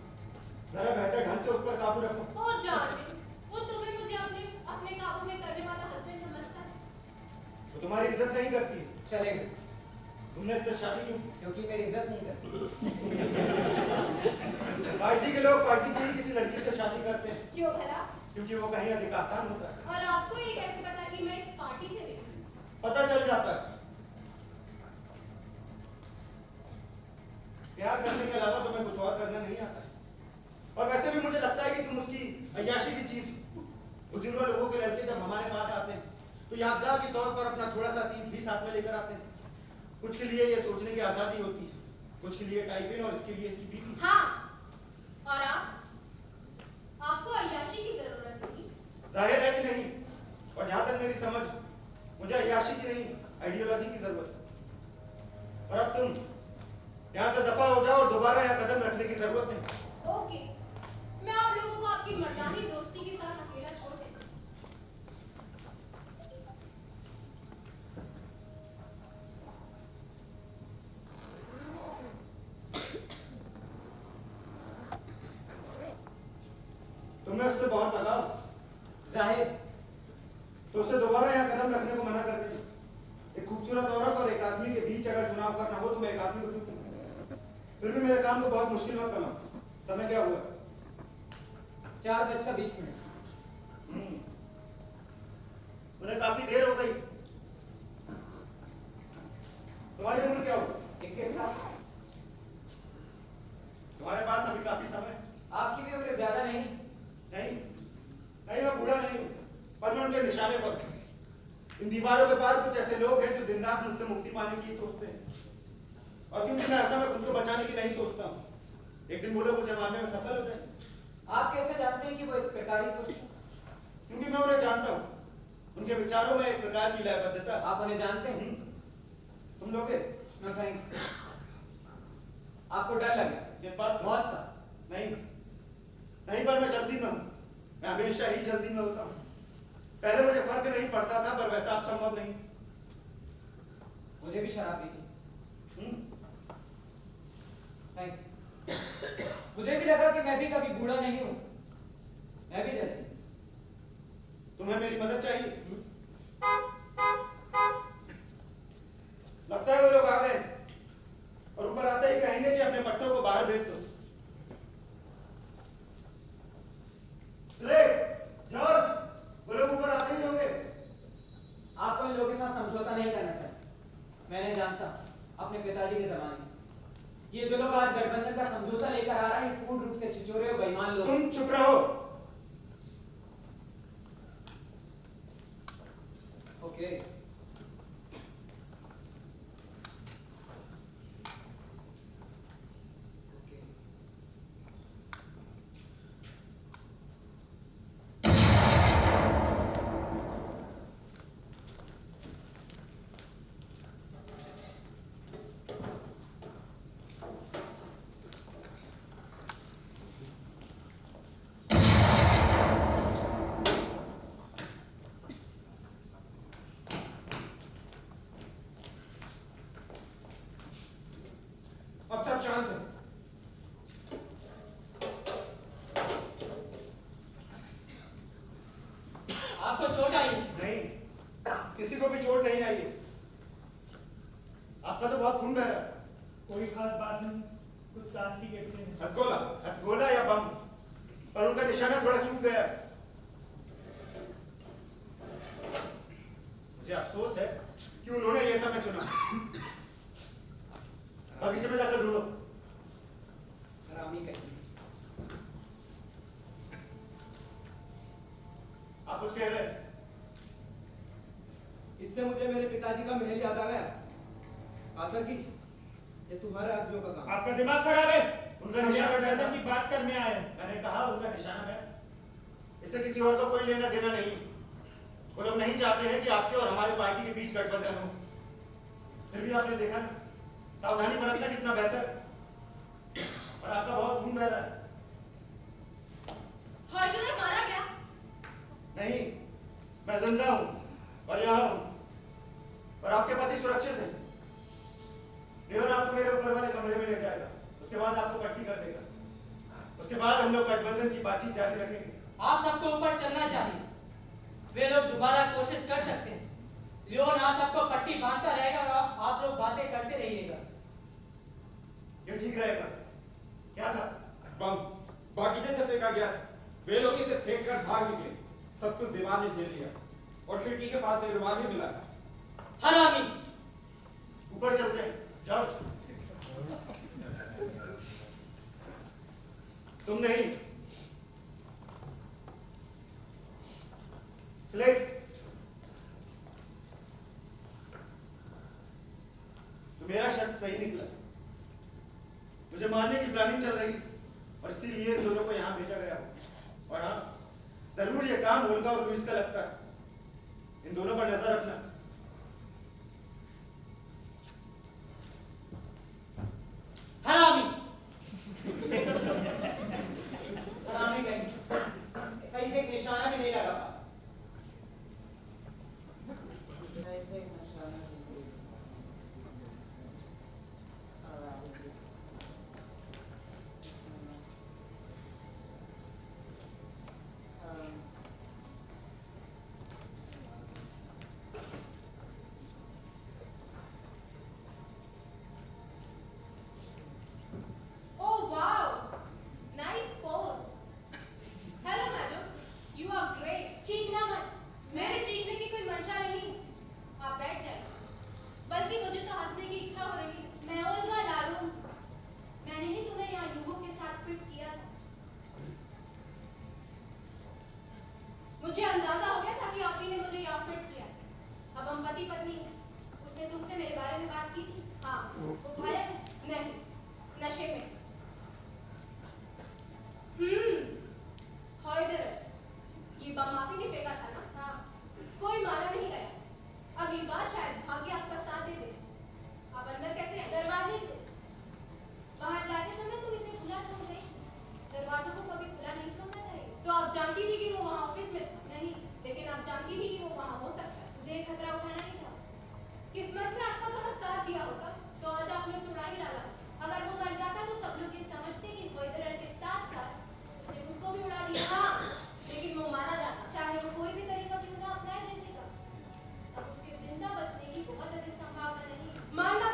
जरा बेहतर ढंग से उस पर काबू रखो। ओ डार्लिंग, वो तुम्हें मुझे अपने काबू में करने वाला हस्बैंड समझता है। वो तुम्हारी इज्जत नहीं करती है। चलेगा, तुमने इससे शादी क्यों की? क्योंकि मेरी इज्जत नहीं करती। पार्टी के लोग पार्टी की ही किसी लड़की से शादी करते हैं, क्यों भला? क्योंकि वो कहीं अधिक आसान होता है। और आपको ये कैसे पता कि मैं इस पार्टी से नहीं हूँ? पता चल जाता है। प्यार करने के अलावा तुम्हें कुछ और करना नहीं आता है। और वैसे भी मुझे लगता है कि तुम उसकी अय्याशी की चीज हो। बुजुर्ग लोगों के लड़के जब हमारे पास आते हैं तो यादगार के तौर पर अपना थोड़ा सा तीन भी साथ में लेकर आते हैं। कुछ के लिए ये सोचने की आजादी होती है, कुछ के लिए टाइपिंग और इसके लिए इसकी बीवी। हाँ, और आपको अय्याशी की जरूरत नहीं। जाहिर है कि नहीं। और जहां तक मेरी समझ, मुझे अय्याशी की नहीं, आइडियोलॉजी की जरूरत है। और अब तुम यहाँ से दफा हो जाओ और दोबारा यहाँ कदम रखने की जरूरत नहीं। ओके, मैं आप लोगों को आपकी मर्दानी दोस्ती के साथ अकेला छोड़ देती हूँ। तुम्हें उससे बहुत लगाव, जाहिर, तो उससे दोबारा यहाँ कदम रखने को मना कर देती। एक खूबसूरत औरत और एक आदमी के बीच अगर चुनाव करना हो तो मैं एक आदमी को चुनूंगा। फिर भी मेरे काम को बहुत मुश्किल मत करना। समय क्या हुआ? 4:20। उन्हें काफी देर हो गई। तुम्हारी उम्र क्या हो? 21 साल। तुम्हारे पास अभी काफी समय। आपकी भी उम्र ज्यादा नहीं। नहीं नहीं, मैं बूढ़ा नहीं हूँ, पर मैं उनके निशाने पर हूँ। इन दीवारों के पार कुछ ऐसे लोग हैं जो दिन रात मुझसे मुक्ति पाने की सोचते हैं। और क्योंकि मैं ऐसा में खुद को बचाने की नहीं सोचता हूँ, एक दिन वो लोग मुझे मारने में सफल हो जाएंगे। आप कैसे जानते हैं कि वो इस प्रकार ही सोचते हैं? क्योंकि मैं उन्हें जानता हूँ। उनके विचारों में एक प्रकार की लयबद्धता। आप उन्हें जानते हैं? तुम लोगे? No thanks. आपको डर लगे? किस बात का? मौत का? नहीं नहीं, पर मैं जल्दी में हूँ। मैं हमेशा ही जल्दी में होता हूँ। पहले मुझे फर्क नहीं पड़ता था, पर वैसा अब संभव नहीं। मुझे भी शराब दीजिए। थैंक्स। मुझे भी लगा कि मैं भी कभी बूढ़ा नहीं हूँ। मैं भी जल्दी। तुम्हें मेरी मदद चाहिए? लगता है वो लोग आ गए और ऊपर आते ही कहेंगे कि अपने पट्टों को बाहर भेज दो। जॉर्ज, वो लोग ऊपर आते ही होंगे। आपको इन लोगों के साथ समझौता नहीं करना चाहिए। मैंने जानता अपने पिताजी के जमाने से, ये जो लोग आज गठबंधन का समझौता लेकर आ रहा है, ये पूर्ण रूप से छिछोरे और बेईमान लोग। तुम चुप रहो। ओके। अब सब शांत है। आपको चोट आई? नहीं, किसी को भी चोट नहीं आई है। आपका तो बहुत खून बह रहा है। कोई खास बात नहीं, कुछ कांच की गेट से है। हथगोला। हथगोला या बम, पर उनका निशाना थोड़ा चूक गया है। मुझे अफसोस है कि उन्होंने ये समय चुना। बगीचे में जाकर ढूंढो। हरामी कहीं। आपको कुछ कह रहे थे? इससे मुझे मेरे पिताजी का महल याद आ गया। आसर की ये तुम्हारे आदमियों का काम। आपका दिमाग खराब है। उनका निशाना क्या था? की बात करने आए हैं। मैंने कहा उनका निशाना है। इससे किसी और का कोई लेना देना नहीं। वो लोग नहीं चाहते हैं कि आपके और हमारे पार्टी के बीच गठबंधन हो। फिर भी आपने देखा ना, सावधानी बरतना कितना बेहतर है। और आपका बहुत खून बह रहा है। हैदर मारा गया? नहीं, मैं जिंदा हूं और यहाँ हूं और आपके पति सुरक्षित है। देवर आपको मेरे ऊपर वाले कमरे में ले जाएगा, उसके बाद आपको पट्टी कर देगा। उसके बाद हम लोग गठबंधन की बातचीत जारी रखेंगे। आप सबको ऊपर चलना चाहिए। वे लोग दोबारा कोशिश कर सकते हैं। लियोन आप सबको पट्टी बांधता रहेगा और आप लोग बातें करते रहिएगा। ये ठीक रहेगा। क्या था? बम बागीचे से फेंका गया था। वे लोग इसे फेंक कर भाग निकले। सब कुछ दीवार ने झेल लिया और खिड़की के पास से रुमाल भी मिला। हरामी! ऊपर चलते हैं। जाओ। तुम नहीं, स्लेट, तो मेरा शर्त सही निकला। मुझे मारने की प्लानिंग चल रही और इसीलिए इन दोनों को यहां भेजा गया। और हाँ, जरूर ये काम ओल्गा और लुइस का लगता है। इन दोनों पर नजर रखना। हरामी! हरामी कहीं सही से एक निशाना भी नहीं लगा पा। Oh wow! Nice pose. Hello madam, you are great. चीखना मत। मेरे चीखने की कोई मंशा नहीं। आप बैठ जाइए। बल्कि मुझे तो हंसने की इच्छा हो रही है। मैं ओल्गा लारूं। मैंने ही तुम्हें यहाँ यूगो के साथ फिट किया था। मुझे अंदाजा हो गया था कि आप ही ने मुझे यहाँ फिट किया। अब हम पति पत्नी हैं। उसने तुमसे मेरे बारे में बात की थी? हाँ। वो घायल है? नहीं, नशे में। हैदर, ये बम आप ही ने फेंका था ना? हाँ। कोई मारा नहीं गया। अगली बार शायद भाग्य आपका साथ दे दे। आप अंदर कैसे हैं? दरवाजे से। बाहर जाते समय तुम इसे खुला छोड़ गई। दरवाजों को कभी खुला नहीं छोड़ना चाहिए। तो आप जानती थी कि वो वहाँ ऑफिस में था? नहीं, लेकिन आप जानती थी कि वो वहाँ हो सकता है। मुझे एक खतरा उठाना ही था। किस्मत ने आपका थोड़ा साथ दिया होगा तो आज आपने सुड़ा ही डाला। अगर वो मर जाता तो सब लोग ये समझते कि हैदर के साथ साथ उसने खुद को भी उड़ा दिया। हाँ, लेकिन वो मारा जाता, चाहे वो कोई भी तरीका क्यों ना अपनाए जैसे का। अब उसके जिंदा बचने की बहुत अधिक संभावना नहीं। मानना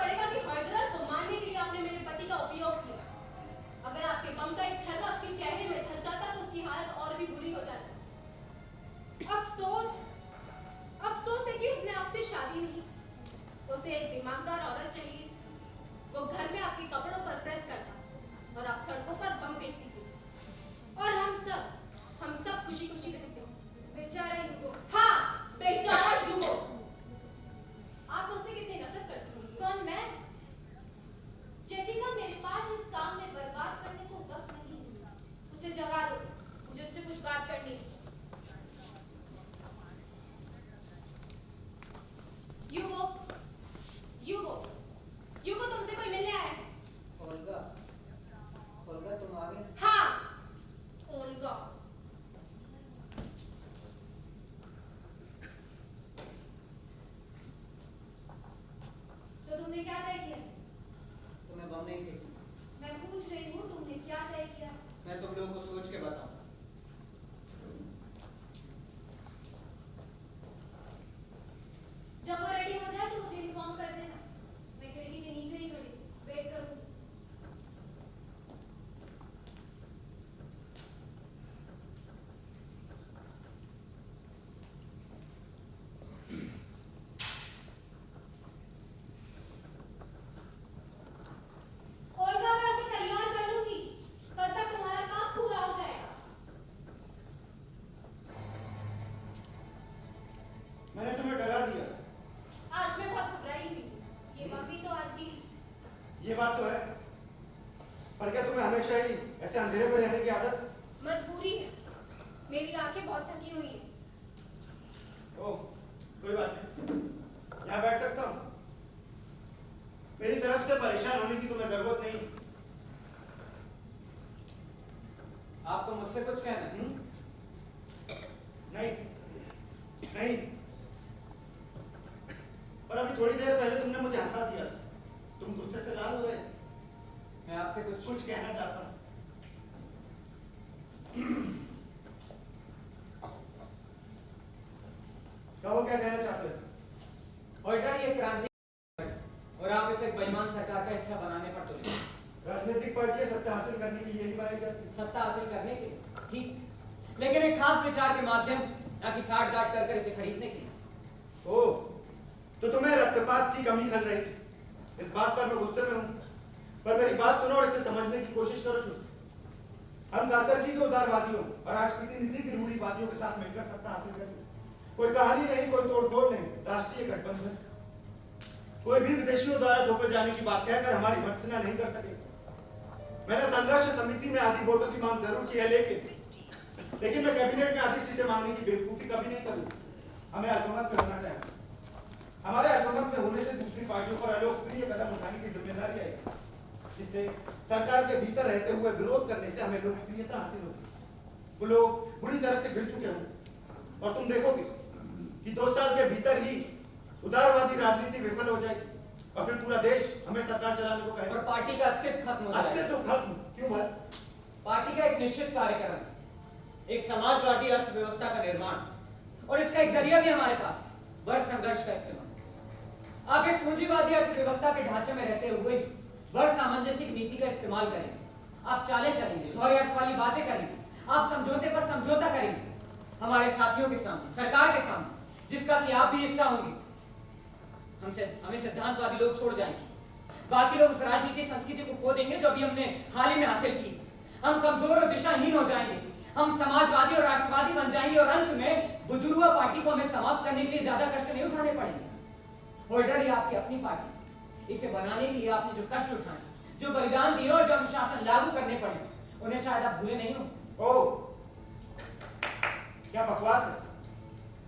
पड़ेगा कि हैदर को मारने के लिए आपने मेरे पति का उपयोग किया। अगर आपके बम का एक छर्रा उसके चेहरे में ढल जाता तो उसकी हालत और भी बुरी हो जाती। अफसोस है कि उसने आपसे शादी नहीं। उसे एक दिमागदार औरत चाहिए। वो घर में आपके कपड़ों पर प्रेस करता और आप सड़कों पर बम फेंकती थी। और हम सब खुशी खुशी रहते हैं। बेचारा यूगो। हाँ, बेचारा यूगो। आप मुझसे कितनी नफरत करती होंगी? कौन, मैं? जेसिका, मेरे पास इस काम में बर्बाद करने को वक्त नहीं है। उसे जगा दो, मुझे उससे कुछ बात करनी है। यूगो तुमसे कोई मिलने आया है। ओल्गा तुम आ गए? हाँ, ओल्गा। तो तुमने क्या तय किया? तुम्हें बम नहीं फेंकी। मैं पूछ रही हूँ तुमने क्या तय किया? मैं तुम लोगों को सोच के बताऊंगा। जब वो रेडी हो जाए तो मुझे इन्फॉर्म कर देना। मैं खिड़की के नीचे ही खड़ी वेट करूंगी। ओल्गा, मैं उसे तैयार कर लूंगी। कल तक तुम्हारा काम पूरा हो जाएगा। ये बात तो है, पर क्या तुम्हें हमेशा ही ऐसे अंधेरे में रहने की आदत? मजबूरी है, मेरी आंखें बहुत थकी हुई है। ओह, कोई बात नहीं, यहाँ बैठ सकता हूँ। मेरी तरफ से परेशान होने की तुम्हें जरूरत नहीं। आपको मुझसे कुछ कहना है? नहीं, नहीं, पर अभी थोड़ी देर पहले तुमने मुझे हंसा दिया था। तुम गुस्से से लाल हो रहे थे। मैं आपसे कुछ कहना चाहता हूँ। कहो, क्या कहना चाहते हो? ऑर्डर ये क्रांति और आप इसे एक बेईमान सरकार का हिस्सा बनाने पर तुले। राजनीतिक पार्टियां सत्ता हासिल करने के लिए ही बनाई जाती हैं। सत्ता हासिल करने के लिए, ठीक, लेकिन एक खास विचार के माध्यम से, ना कि साठ गांठ कर इसे खरीदने के लिए। ओह, तो तुम्हें रक्तपात की कमी खल रही थी। इस बात पर मैं गुस्से में हूँ, पर मेरी बात सुनो और इसे समझने की कोशिश करो। छुट हम कासरजी के उदारवादियों और राष्ट्रपति नीति की रूढ़िवादियों के साथ मिलकर सत्ता हासिल करेंगे। कोई कहानी नहीं, कोई तोड़फोड़ नहीं, राष्ट्रीय गठबंधन। कोई भी विदेशियों द्वारा थोपे जाने की बात कहकर हमारी भर्त्सना नहीं कर सकेगा। मैंने संघर्ष समिति में आधी वोटों की मांग जरूर की है, लेकिन मैं कैबिनेट में आधी सीटें मांगने की बेवकूफी कभी नहीं करूंगा। हमें हुकूमत में होना चाहिए। हमारे हुकूमत में होने से दूसरी पार्टियों पर अलोकप्रिय कदम उठाने की जिम्मेदारी आएगी, जिससे सरकार के भीतर रहते हुए विरोध करने से हमें लोकप्रियता हासिल होगी। वो लोग बुरी तरह से गिर चुके हों और तुम देखोगे कि 2 साल के भीतर ही उदारवादी राजनीति विफल हो जाएगी और फिर पूरा देश हमें सरकार चलाने को कहेगा। और पार्टी का अस्तित्व खत्म हो जाएगा। अस्तित्व खत्म क्यों भाई? पार्टी का एक निश्चित कार्यक्रम, एक समाजवादी अर्थव्यवस्था का निर्माण और इसका एक जरिया भी हमारे पास, वर्ग संघर्ष का इस्तेमाल। आप एक पूंजीवादी अर्थव्यवस्था के ढांचे में रहते हुए वर्ग सामंजस्य की नीति का इस्तेमाल करेंगे। आप चाले चलेंगे, दोहरे अर्थ वाली बातें करेंगे, आप समझौते पर समझौता करेंगे हमारे साथियों के सामने, सरकार के सामने, जिसका कि आप भी हिस्सा होंगे। हमें सिद्धांतवादी लोग छोड़ जाएंगे, बाकी लोग उस राजनीतिक संस्कृति को खो देंगे जो अभी हमने हाल ही में हासिल की। हम कमजोर और दिशाहीन हो जाएंगे, हम समाजवादी और राष्ट्रवादी बन जाएंगे और अंत में बुजुर्गा पार्टी को हमें समाप्त करने के लिए ज्यादा कष्ट नहीं उठाने पड़ेंगे। होल्डर ही आपकी अपनी पार्टी, इसे बनाने के लिए आपने जो कष्ट उठाए, जो बलिदान दिए और जो अनुशासन लागू करने पड़े, उन्हें शायद आप भूले नहीं हो। ओह, क्या बकवास है।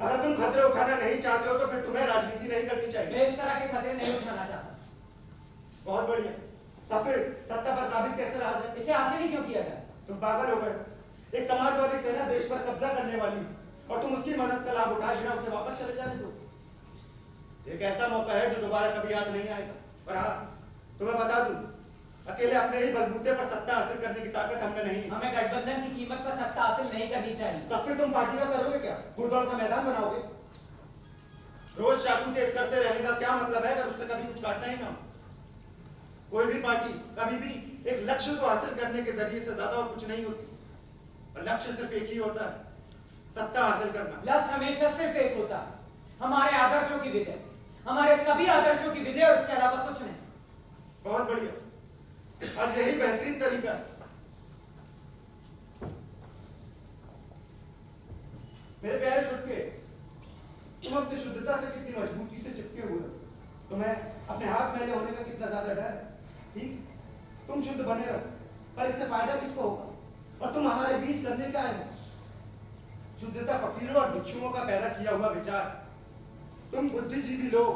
अगर तुम खतरे उठाना नहीं चाहते हो तो फिर तुम्हें राजनीति नहीं करनी चाहिए। मैं इस तरह के खतरे नहीं उठाना चाहता। बहुत बढ़िया, तब फिर सत्ता पर काबिज कैसे रहा जाए? इसे हासिल ही क्यों किया जाए? तुम पागल हो गए। एक समाजवादी सेना देश पर कब्जा करने वाली और तुम उसकी मदद का लाभ उठाए बिना उसे वापस चले जाने दो। एक ऐसा मौका है जो दोबारा कभी याद नहीं आएगा। और हाँ, तुम्हें बता दूं, अकेले अपने ही बलबूते पर सत्ता हासिल करने की ताकत हमें नहीं है। हमें गठबंधन की कीमत पर सत्ता हासिल नहीं करनी चाहिए। तब फिर तुम पार्टी का करोगे क्या? फुटबॉल का मैदान बनाओगे? रोज चाकू तेज करते रहने का क्या मतलब है अगर उससे कभी कुछ काटना ही ना हो? कोई भी पार्टी कभी भी एक लक्ष्य को हासिल करने के जरिए से ज्यादा और कुछ नहीं होती, और लक्ष्य सिर्फ एक ही होता है, सत्ता हासिल करना। लक्ष्य हमेशा सिर्फ एक होता है, हमारे आदर्शों की विजय, हमारे सभी आदर्शों की विजय और उसके अलावा कुछ नहीं। बहुत बढ़िया, आज यही बेहतरीन तरीका है। मेरे प्यारे छुटके, तुम अपनी शुद्धता से कितनी मजबूती से चिपके हुए हो। तुम्हें अपने हाथ मैले होने का कितना ज्यादा डर है। ठीक, तुम शुद्ध बने रहो, पर इससे फायदा किसको होगा? और तुम हमारे बीच करने क्या आए हो? शुद्धता फकीरों और भिक्षुओं का पैदा किया हुआ विचार। तुम बुद्धिजीवी लोग,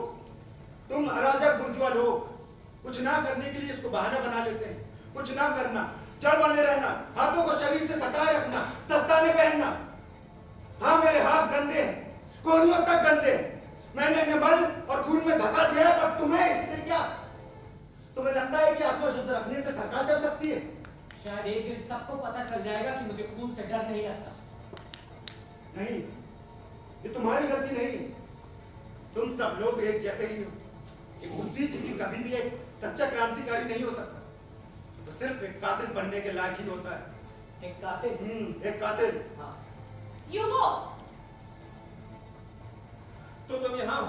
तुम अराजक बुर्जुआ लोग कुछ ना करने के लिए इसको बहाना बना लेते हैं। कुछ ना करना, जड़ बने रहना, हाथों को शरीर से सटाए रखना, दस्ताने पहनना। हाँ, मेरे हाथ गंदे हैं, कोहनियों तक गंदे हैं। मैंने इन्हें मल और खून में धसा दिया है, पर तुम्हें इससे क्या? तुम्हें लगता है कि आत्मशुद्ध रखने से सरकार चल सकती है? शायद एक दिन सबको पता चल जाएगा कि मुझे खून से डर नहीं लगता। नहीं, ये तुम्हारी गलती नहीं है। तुम सब लोग एक जैसे ही हो। एक बुद्धिजीवी कभी भी एक सच्चा क्रांतिकारी नहीं हो सकता, वो तो सिर्फ एक कातिल बनने के लायक ही होता है। एक कातिल? एक कातिल। हाँ। यूगो, तो तुम यहाँ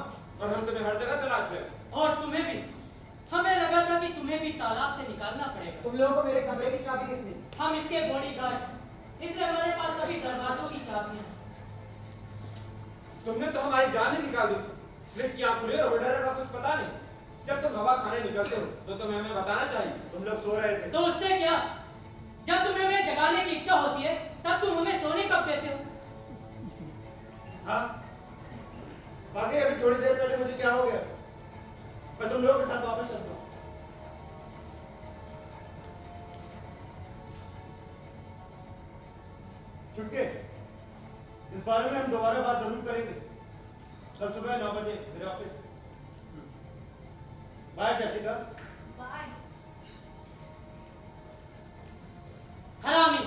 और हम तुम्हें हर जगह तलाश रहे हो। और तुम्हें भी। हमें लगा था कि तुम्हें भी तालाब से निकालना पड़ेगा। तुम लोगों को मेरे कमरे की चाबी किसने दी? हम इसके बॉडीगार्ड, इसलिए हमारे पास सभी दरवाजों की चाबियां हैं। तुमने तो हमारी जान ही निकाल दी थी, इसलिए क्या खुले और होल्डर का कुछ पता नहीं। जब तुम हवा खाने निकलते हो तो तुम्हें हमें बताना चाहिए। तुम लोग सो रहे थे। तो उससे क्या? जब तुम्हें हमें जगाने की इच्छा होती है तब तुम हमें सोने कब देते हो? हाँ, बाकी अभी थोड़ी देर पहले मुझे क्या हो गया? मैं तुम लोगों के साथ वापस चलता हूँ। चुटके, इस बारे में हम दोबारा बात जरूर करेंगे कल सुबह 9 बजे मेरे ऑफिस। Bye Jessica. बाय। हरामी।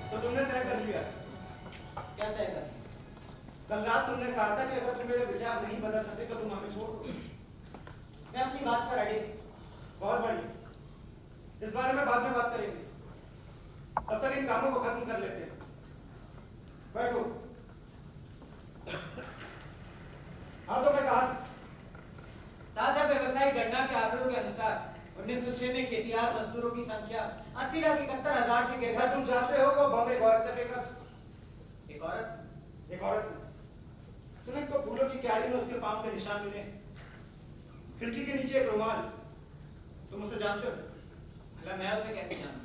तो तुमने तय कर लिया? क्या तय कर? कल रात तुमने कहा था कि अगर तुम मेरे विचार नहीं बदल सकते तो तुम हमें छोड़ दो। मैं अपनी बात पर अड़े। बहुत बढ़िया, इस बारे में बाद में बात करेंगे। तब तक इन कामों को खत्म कर लेते हैं। बैठो। हाँ, तो मैं कहा ताजा व्यवसायिक गणना के आंकड़ों के अनुसार 1906 में खेतिहर मजदूरों की संख्या 80,71,000 से क्या गिरकर तुम जानते हो वो बम एक औरत ने फेंका था? एक औरत। एक औरत ने सिर्फ को फूलों की क्यारी में उसके पांव के निशान मिले, खिड़की के नीचे एक रुमाल। तुम उसे जानते हो? भला मैं उसे कैसे जानूं?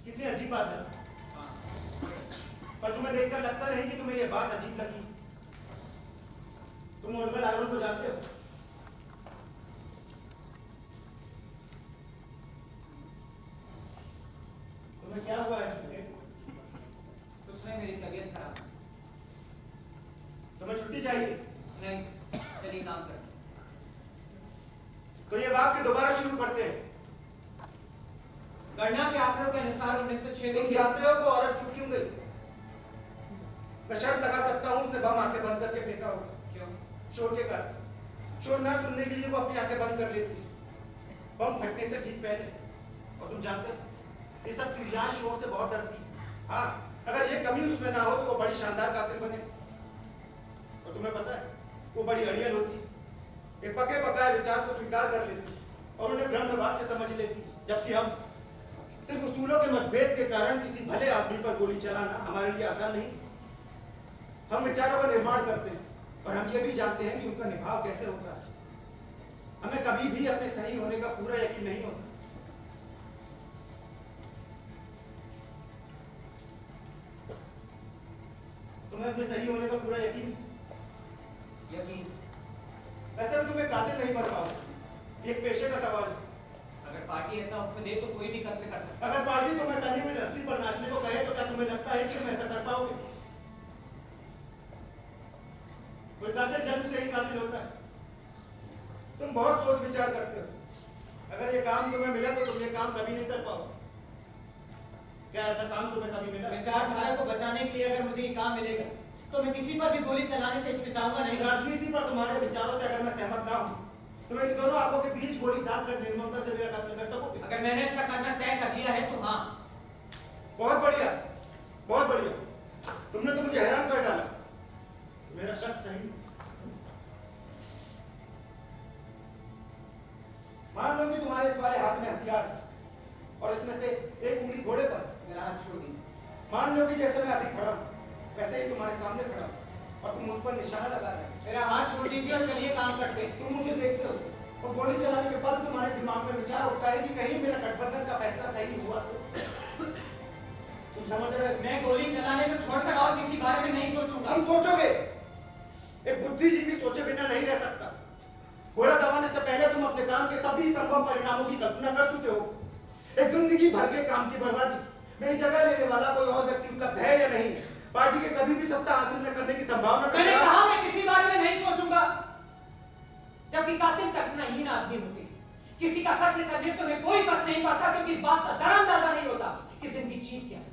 कितनी अजीब बात है। हाँ। पर तुम्हें देखकर लगता नहीं कि तुम्हें यह बात अजीब लगी। तुम ओल्गा लाइवन को जानते हो? तुम्हें क्या हुआ है? कुछ नहीं, मेरी तबीयत खराब है। तुम्हें छुट्टी चाहिए? नहीं, चलिए काम करते। तो ये वाक्य दोबारा शुरू करते हैं। गणना के आंकड़ों के अनुसार 1906 तुम में जानते हो वो औरत छुप क्यों गई? मैं शर्त लगा सकता हूं उसने बम आंखें बंद करके फेंका होगा। क्यों? शोर के कारण। शोर ना सुनने के लिए वो अपनी आंखें बंद कर लेती, बम फटने से ठीक पहले। और तुम जानते हो ये सब चुहिया शोर से बहुत डरती। हाँ, अगर ये कमी उसमें ना हो तो वो बड़ी शानदार कातिल बने। और तुम्हें पता है वो बड़ी अड़ियल होती, एक पके पकाए विचार को स्वीकार कर लेती और उन्हें ब्रह्म वाक्य समझ लेती। जबकि हम सिर्फ उसूलों के मतभेद के कारण किसी भले आदमी पर गोली चलाना हमारे लिए आसान नहीं। हम विचारों का निर्माण करते हैं और हम ये भी जानते हैं कि उनका निभाव कैसे होता है। हमें कभी भी अपने सही होने का पूरा यकीन नहीं होता। तुम्हें अपने सही होने का पूरा यकीन? यकीन। वैसे भी तुम्हें कातिल नहीं बन पाओगे, एक पेशे का सवाल है। अगर पार्टी ऐसा हुक्म दे तो कोई भी कत्ल कर सकता है। अगर पार्टी तुम्हें तनी हुई रस्सी पर नाचने को कहे तो क्या तुम्हें लगता है कि तुम ऐसा कर पाओगे? कोई कातिल जन्म से ही कातिल होता है। तुम बहुत सोच विचार करते हो। अगर ये काम तुम्हें मिला तो तुम ये काम कभी नहीं कर पाओगे। क्या ऐसा काम तुम्हें कभी मिला? विचारधारा को बचाने के लिए अगर मुझे ये काम मिलेगा तो मैं किसी पर भी गोली चलाने से हिचकिचाऊंगा नहीं। राजनीति पर तुम्हारे विचारों से अगर मैं सहमत ना हूं तो मेरी दोनों आंखों के बीच गोली दागकर निर्ममता से मेरा कत्ल कर सकोगे? अगर मैंने ऐसा करना तय कर लिया है तो हाँ। बहुत बढ़िया, बहुत बढ़िया। तुमने तो मुझे हैरान कर डाला। मेरा शक सही। मान लो कि तुम्हारे इस वाले हाथ में हथियार है और इसमें से एक उंगली घोड़े पर। मेरा हाथ छोड़ दीजिए। मान लो कि जैसे मैं अभी खड़ा हूं वैसे ही तुम्हारे सामने खड़ा हूं और तुम मुझ पर निशाना लगा रहे हो। मेरा हाथ छोड़ दीजिए और चलिए काम करते हैं। तुम मुझे देखते हो और गोली चलाने के बाद तुम्हारे दिमाग में विचार उठता है कि कहीं मेरा गठबंधन का फैसला सही हुआ तो। तुम समझ रहे हो? मैं गोली चलाने को छोड़कर और किसी बारे में नहीं सोचूंगा। तुम सोचोगे? एक बुद्धिजीवी सोचे बिना नहीं रह सकता। घोड़ा दबाने से पहले तुम अपने काम के सभी संभव परिणामों की कल्पना कर चुके हो। एक जिंदगी भर के काम की बर्बादी, मेरी जगह लेने वाला कोई और व्यक्ति उपलब्ध है या नहीं, पार्टी के कभी भी सत्ता हासिल न करने की संभावना का मैंने कहा मैं किसी बारे में नहीं सोचूंगा। जबकि कातिल कल्पनाहीन आदमी होते हैं। किसी का कत्ल करने से उन्हें कोई फर्क नहीं पड़ता क्योंकि इस बात का जरा अंदाजा नहीं होता कि जिंदगी चीज क्या है।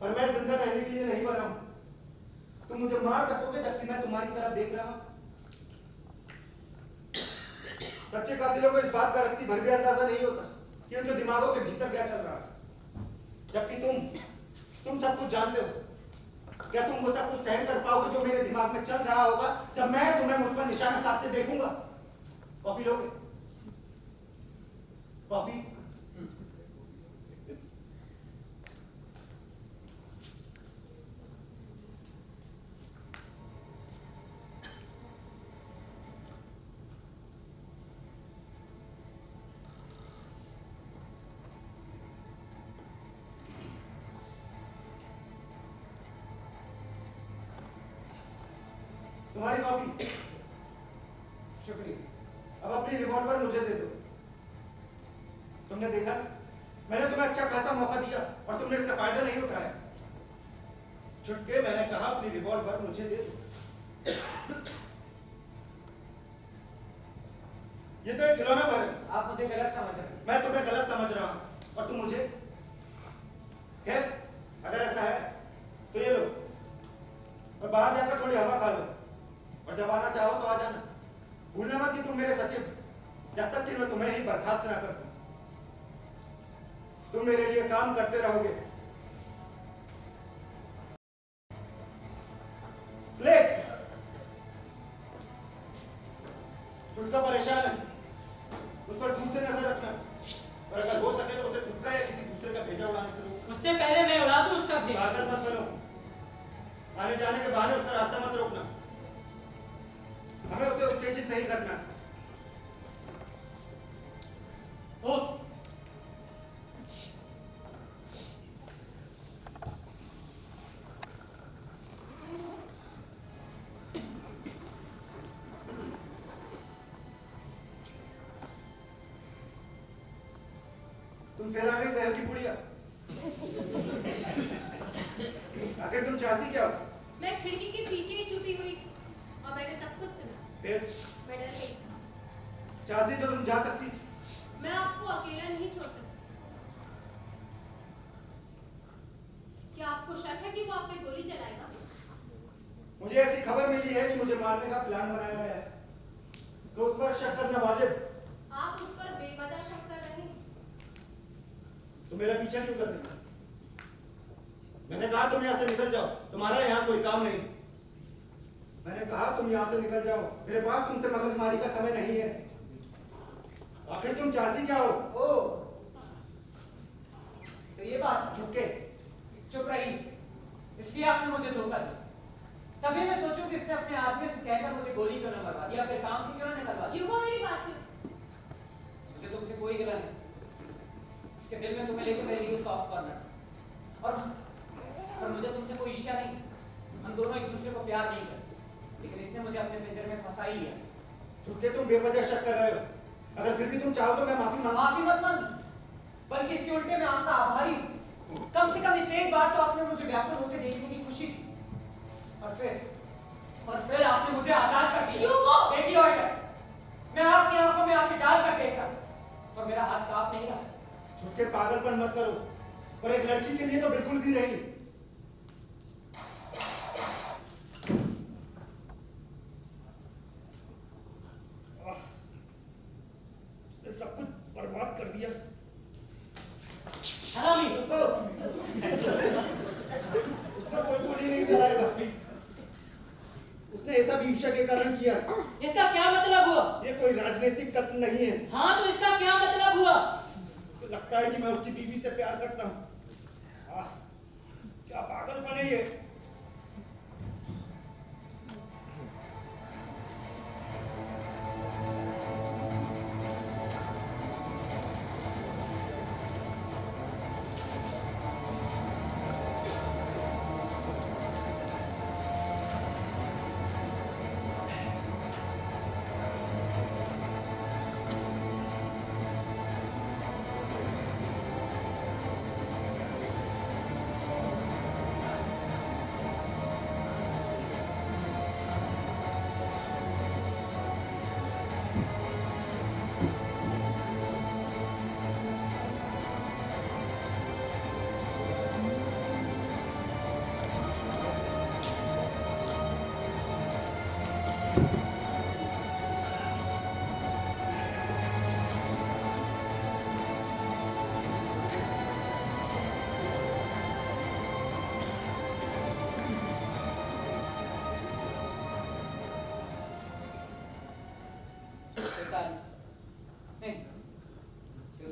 पर मैं जिंदा रहने के लिए नहीं बना हूं। तुम मुझे मार सकोगे जबकि मैं तुम्हारी तरफ देख रहा हूं। सच्चे कातिलों को इस बात का रत्ती भर भी अंदाजा नहीं होता कि उनके दिमागों के भीतर क्या चल रहा है। जबकि तुम सब कुछ जानते हो। क्या तुम वो सब कुछ सहन कर पाओगे जो मेरे दिमाग में चल रहा होगा जब मैं तुम्हें मुझ पर निशाना साधते देखूंगा? कॉफी लोगे? कॉफी? तुम्हारी कॉफी। शुक्रिया। अब अपनी रिवॉल्वर मुझे दे दो। तुमने देखा, मैंने तुम्हें अच्छा खासा मौका दिया और तुमने इसका फायदा नहीं उठाया। छुटके मैंने कहा अपनी रिवॉल्वर मुझे दे दो। ये तो एक खिलौना भर है। आप मुझे गलत समझ रहे हैं। मैं तुम्हें गलत समझ रहा हूं और तुम मुझे। खैर, अगर ऐसा है तो ये लो, और बाहर जाकर थोड़ी हवा खा लो और जब आना चाहो तो आ जाना। भूलना मत कि तुम मेरे सचिव, जब तक कि मैं तुम्हें ही बर्खास्त ना कर दूं। तुम मेरे लिए काम करते रहोगे। स्लेट, चुटका परेशान है, उस पर दूर से नजर रखना और अगर हो सके तो उसे चुटका या किसी दूसरे का भेजा उड़ाने से रोको। उससे पहले मैं उड़ा दूं उसका भेजा। पागल मत बनो। आने जाने के बहाने उसका रास्ता मत रोकना। हमें उसे उत्तेजित नहीं करना। ओके। तुम फिर आ गई जहर की पुड़िया। आखिर तुम चाहती क्या हो? मैं खिड़की के पीछे ही छुपी हुई थी और मैंने सब कुछ सुना। फिर मैं डर गई थी। चाहती तो तुम जा सकती थी। मैं आपको अकेला नहीं छोड़ सकती। क्या आपको शक है कि वो आप पे गोली चलाएगा? मुझे ऐसी खबर मिली है कि मुझे मारने का प्लान बनाया गया है, तो उस पर शक करना वाजिब। आप उस पर बेवजह शक कर रहे हैं। तो मेरा पीछा क्यों कर रही हो? मैंने कहा तुम यहाँ से निकल जाओ, तुम्हारा यहाँ कोई काम नहीं। मैंने कहा तुम यहाँ से निकल जाओ, मेरे पास तुमसे मगजमारी का समय नहीं है। आखिर तुम चाहती क्या हो? ओ, तो ये बात। चुपके। चुप रही, इसलिए आपने मुझे धोखा दिया। तभी मैं सोचूं कि इसने अपने आदमी से कहकर मुझे गोली क्यों न मरवा दिया, फिर काम से क्यों न निकलवा दिया। युगो मेरी बात सुन। मुझे तुमसे कोई गिला नहीं। इसके दिल में तुम्हें लेके मेरे लिए सॉफ्ट कॉर्नर और मुझे तुमसे कोई ईर्ष्या नहीं। हम दोनों एक दूसरे को प्यार नहीं करते, लेकिन इसने मुझे अपने पिंजरे में फंसा ही लिया। चुपके तुम बेवजह शक कर रहे हो। अगर फिर भी तुम चाहो तो मैं माफी मत मांगी, बल्कि इसके उल्टे मैं आपका आभारी हूँ। कम से कम इस एक बार तो आपने मुझे व्याकुल होकर देखने की खुशी दी। और फिर आपने मुझे आजाद कर दिया। देखिए ऑर्डर, मैं आपकी आंखों में आंखें डालकर देख रहा और मेरा हाथ कांप नहीं रहा। छुटके पागलपन मत करो, पर एक लड़की के लिए तो बिल्कुल भी नहीं। सब कुछ बर्बाद कर दिया। हरामी। रुको। उस पर कोई गोली नहीं चलाएगा। उसने ऐसा भी ईर्ष्या के कारण किया। इसका क्या मतलब हुआ? ये कोई राजनीतिक कत्ल नहीं है। हाँ, तो इसका क्या मतलब हुआ? उसे लगता है कि मैं उसकी बीवी से प्यार करता हूँ। क्या पागलपन है ये?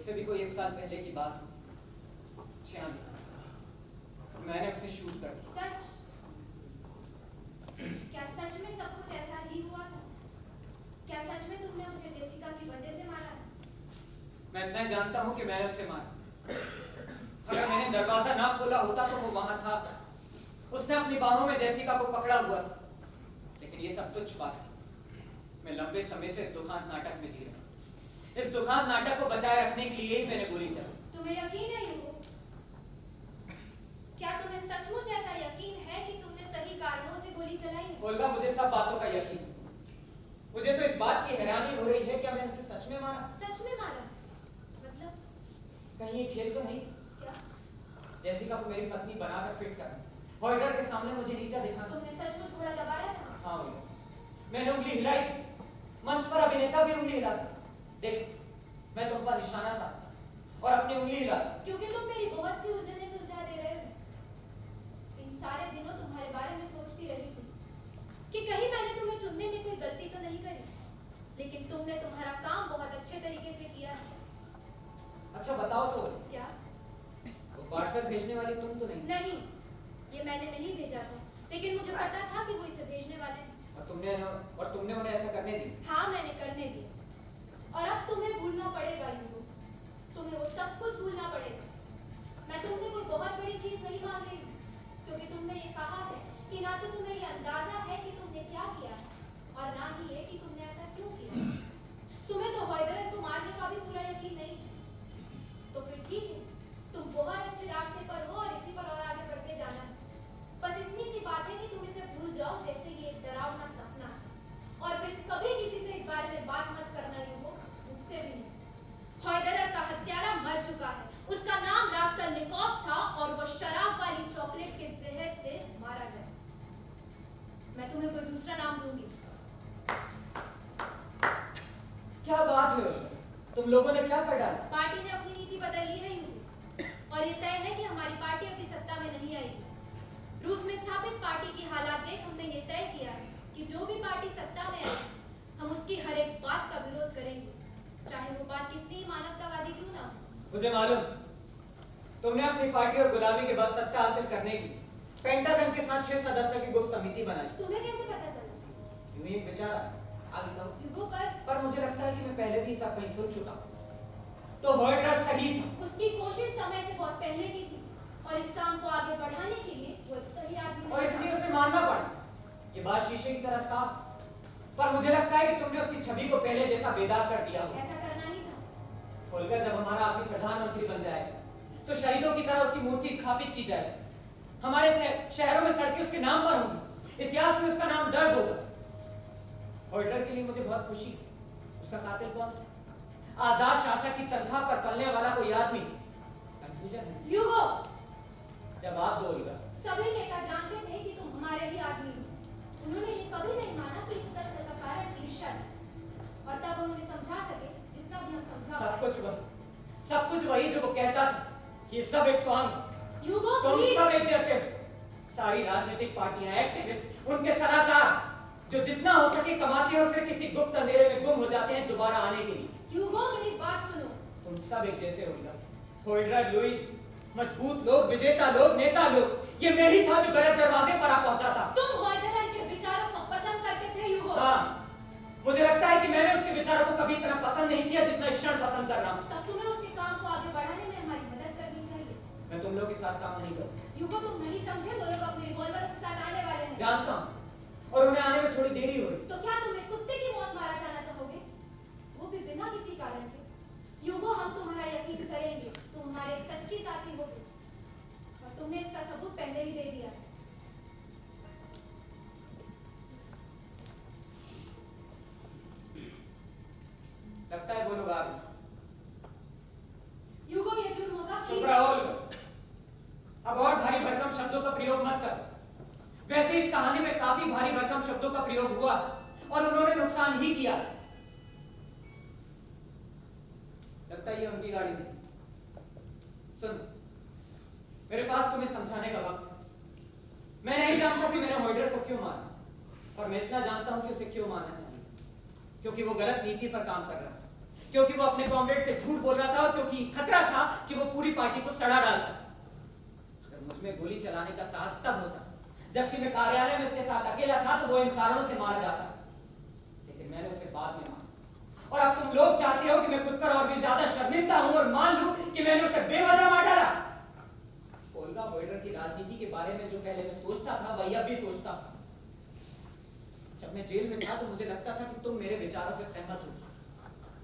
उससे भी कोई 1 साल पहले की बात हो, 46, मैंने उसे शूट कर दिया। सच? क्या सच में सब कुछ ऐसा ही हुआ था? क्या सच में तुमने उसे जेसिका की वजह से मारा? मैं इतना जानता हूं कि मैंने उसे मारा। अगर मैंने दरवाजा ना खोला होता तो वो वहां था। उसने अपनी बाहों में जेसिका को पकड़ा हुआ था। लेकिन ये सब तुच्छ बात है। मैं लंबे समय से इस दुखांत नाटक में जी रहा हूं। इस दुखांत नाटक को बचाए रखने के लिए ही मैंने गोली चलाई। तुम्हें यकीन है यूगो? क्या तुम्हें सचमुच ऐसा यकीन है कि तुमने सही कारणों से गोली चलाई है? ओल्गा, मुझे सब बातों का यकीन है। मुझे तो इस बात की हैरानी हो रही है, क्या मैंने उसे सच में मारा? सच में मारा? मतलब कहीं ये खेल तो नहीं? क्या? जेसिका को मेरी पत्नी बनाकर फिट करना, हॉइडर के सामने मुझे नीचा दिखाना। तुमने सचमुच घोड़ा दबाया था? हाँ ओल्गा, मैंने उंगली हिलाई थी। मंच पर अभिनेता भी उंगली हिलाता। देख, मैं तुम पर निशाना साधता और अपनी उंगली हिलाता। क्योंकि तुम मेरी बहुत सी उलझनें सुलझा दे रहे हो। इन सारे दिनों तुम्हारे बारे में सोचती रही थी कि कहीं मैंने तुम्हें चुनने में कोई गलती तो नहीं करी। लेकिन तुमने तुम्हारा काम बहुत अच्छे तरीके से किया है। अच्छा बताओ तो, क्या? वो पार्सल भेजने वाली तुम तो नहीं? नहीं, ये मैंने नहीं भेजा था, लेकिन मुझे पता था कि वो इसे भेजने वाले हैं। और तुमने उन्हें ऐसा करने दी? हाँ, मैंने करने दिया। और अब तुम्हें भूलना पड़ेगा यूगो। तुम्हें वो सब कुछ भूलना पड़ेगा। मैं तुमसे कोई बहुत बड़ी चीज नहीं मांग रही हूँ, क्योंकि तुमने ये कहा है कि ना तो तुम्हें ये अंदाजा है कि तुमने क्या किया है और ना ही ये कि तुमने ऐसा क्यों किया। तुम्हें तो हॉइडर को मारने का भी पूरा यकीन नहीं। तो फिर ठीक है, तुम बहुत अच्छे रास्ते पर हो और इसी पर और आगे बढ़ते जाना है। बस इतनी सी बात है कि तुम इसे भूल जाओ जैसे ये एक डरावना सपना है। और फिर कभी किसी से इस बारे में बात मत करना यूगो, मुझसे भी नहीं। हॉइडर का हत्यारा मर चुका है। उसका नाम रास्कलनिकोव था और वो शराब वाली चॉकलेट के जहर से मारा गया। मैं तुम्हें कोई दूसरा नाम दूंगी। क्या बात है, तुम लोगों ने क्या कर डाला? पार्टी ने अपनी नीति बदल ली है यूगो, और ये तय है कि हमारी पार्टी अभी सत्ता में नहीं आएगी। रूस में स्थापित पार्टी की हालात देख हमने ये तय किया है कि जो भी पार्टी सत्ता में आए, हम उसकी हर एक बात का विरोध करेंगे, चाहे वो बात कितनी मानवतावादी क्यों ना हो। मुझे मालूम, तुमने अपनी पार्टी और गुलामी के बस सत्ता हासिल करने की पेंटागन के साथ 6 सदस्यों की गुप्त समिति बनाई। तुम्हें कैसे पता चला? यूं ही एक विचार आया, आगे कहो। यूगो, पर मुझे लगता है कि मैं पहले भी सब कहीं सोच चुका हूं। तो हॉइडर सही था। उसकी कोशिश समय से बहुत पहले की थी और इस काम को आगे बढ़ाने के लिए वो एक सही आदमी और नहीं इसलिए था। उसे मानना पड़ा। ये बात शीशे की तरह साफ। पर मुझे लगता है कि तुमने उसकी छवि को पहले जैसा बेदाग कर दिया हो। ऐसा करना ही था। होलकर जब हमारा आदमी प्रधानमंत्री बन जाए तो शहीदों की तरह उसकी मूर्ति स्थापित की जाए। हमारे शहरों में सड़कें उसके नाम पर होंगी, इतिहास में उसका नाम दर्ज होगा। हॉइडर के लिए मुझे बहुत खुशी है। उसका कातिल कौन था? आजाद शासक की तनख्वाह पर पलने वाला कोई आदमी। कंफ्यूजन है। यूगो, जवाब दो ओल्गा। सभी नेता जानते थे कि तुम हमारे ही आदमी हो। उन्होंने ये कभी नहीं माना कि इस तथ्य का कारण ईर्ष्या है, और तब उन्हें समझा सके जितना भी हम समझा पाए। सब कुछ वही जो वो कहता था कि सब एक स्वांग। यूगो, तुम प्लीज। सब एक जैसे हो। सारी राजनीतिक पार्टियां, एक्टिविस्ट, उनके सलाहकार जो जितना हो सके कमाते हैं और फिर किसी गुप्त अंधेरे में गुम हो जाते हैं दोबारा आने के लिए। यूगो, मेरी बात सुनो। तुम सब एक जैसे हो। होल्डर, लुइस, मजबूत लोग, विजेता लोग, नेता लोग, ये मैं ही था जो गलत दरवाजे पर आ पहुंचा था। तुम हॉइडर के विचारों को पसंद करते थे यूगो। हाँ, मुझे लगता है कि मैंने उसके विचारों को कभी इतना पसंद नहीं किया जितना इस क्षण पसंद कर रहा हूं। तब तुम्हें उसके काम को आगे बढ़ाने में हमारी मदद करनी चाहिए। मैं तुम लोग के साथ काम नहीं करूं। यूगो, तुम नहीं समझे, वो लोग अपने रिवॉल्वर के साथ आने वाले हैं। जानता हूं, और उन्हें आने में थोड़ी देरी हो रही। तो क्या तुम्हें कुत्ते की मौत मारा जाना चाहोगे, वो भी बिना किसी कारण के? यूगो, हम तुम्हारा यकीन करेंगे, तुम हमारे एक सच्ची साथी होगे, और तुमने इसका सबूत पहले ही दे दिया। लगता है वो लोग आ गए। यूगो, ये जुर्म होगा। चुप प्लीज। रहो लोग। अब और भारी भरकम शब्दों का प्रयोग मत करो। वैसे इस कहानी में काफी भारी भरकम शब्दों का प्रयोग हुआ और उन्होंने नुकसान ही किया। लगता है ये उनकी गाड़ी नहीं। सुन, मेरे पास तुम्हें समझाने का वक्त है। मैं नहीं जानता कि मैंने हॉइडर को क्यों मारा, और मैं इतना जानता हूं कि उसे क्यों मारना चाहिए, क्योंकि वो गलत नीति पर काम कर रहा था, क्योंकि वो अपने कॉमरेड से झूठ बोल रहा था और क्योंकि खतरा था कि वो पूरी पार्टी को सड़ा डालता। अगर मुझ में गोली चलाने का साहस तब होता जबकि मैं कार्यालय में उसके साथ अकेला था, तो वो इन कारणों से मारा जाता, लेकिन मैंने उसे बाद में मारा। और अब तुम लोग चाहते हो कि मैं खुद पर और भी ज्यादा शर्मिंदा हूं और मान लूं कि मैंने उसे बेवजह मार डाला। ओल्गा वोइडर की राजनीति के बारे में जो पहले मैं सोचता था, वही अब भी सोचता था। जब मैं जेल में था तो मुझे लगता था कि तुम मेरे विचारों से सहमत हो,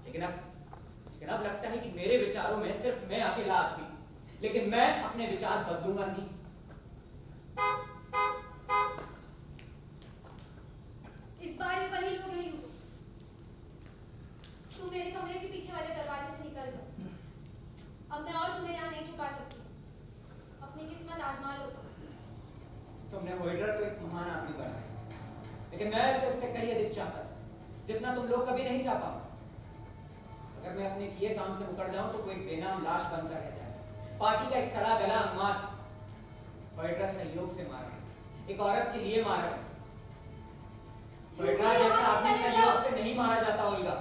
लेकिन अब लगता है कि मेरे विचारों में सिर्फ मैं अकेला आदमी, लेकिन मैं अपने विचार बदलूंगा नहीं। इस बार ये वही लोग हैं यूगो। तुम मेरे कमरे के पीछे वाले दरवाजे से निकल जाओ। अब मैं और तुम्हें यहाँ नहीं छुपा सकती। अपनी किस्मत आजमा लो तुमने वोइडर को एक महान आदमी बनाया, लेकिन मैं उससे कहीं अधिक चाहता था, जितना तुम लोग कभी नहीं चाह पाओ। अगर मैं अपने किए काम से मुकर जाऊं तो कोई बेनाम लाश बनकर रह जाए। पार्टी का एक सड़ा गला मार वोइडर सहयोग से मारा, एक औरत के लिए मारा। वोइडर जैसा आदमी सहयोग से नहीं मारा जाता ओल्गा।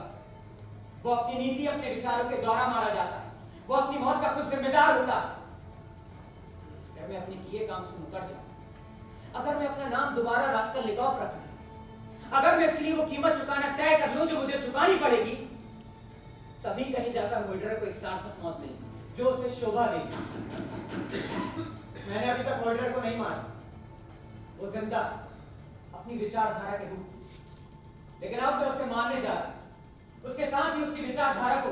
वो अपनी नीति, अपने विचारों के द्वारा मारा जाता है। वो अपनी मौत का खुद जिम्मेदार होता है। अगर मैं अपने किए काम से मुकर जाऊं, अगर मैं अपना नाम दोबारा रास्कलनिकोव रख लूं, अगर मैं इसके लिए वो कीमत चुकाना तय कर लूं जो मुझे चुकानी पड़ेगी, तभी कहीं जाकर वोइडर को एक सार्थक मौत मिलेगी जो उसे शोभा देगी। मैंने अभी तक वोइडर को नहीं मारा, वो जिंदा अपनी विचारधारा के रूप में, लेकिन अब मैं उसे मारने जा रहा हूं। उसके साथ ही उसकी विचारधारा को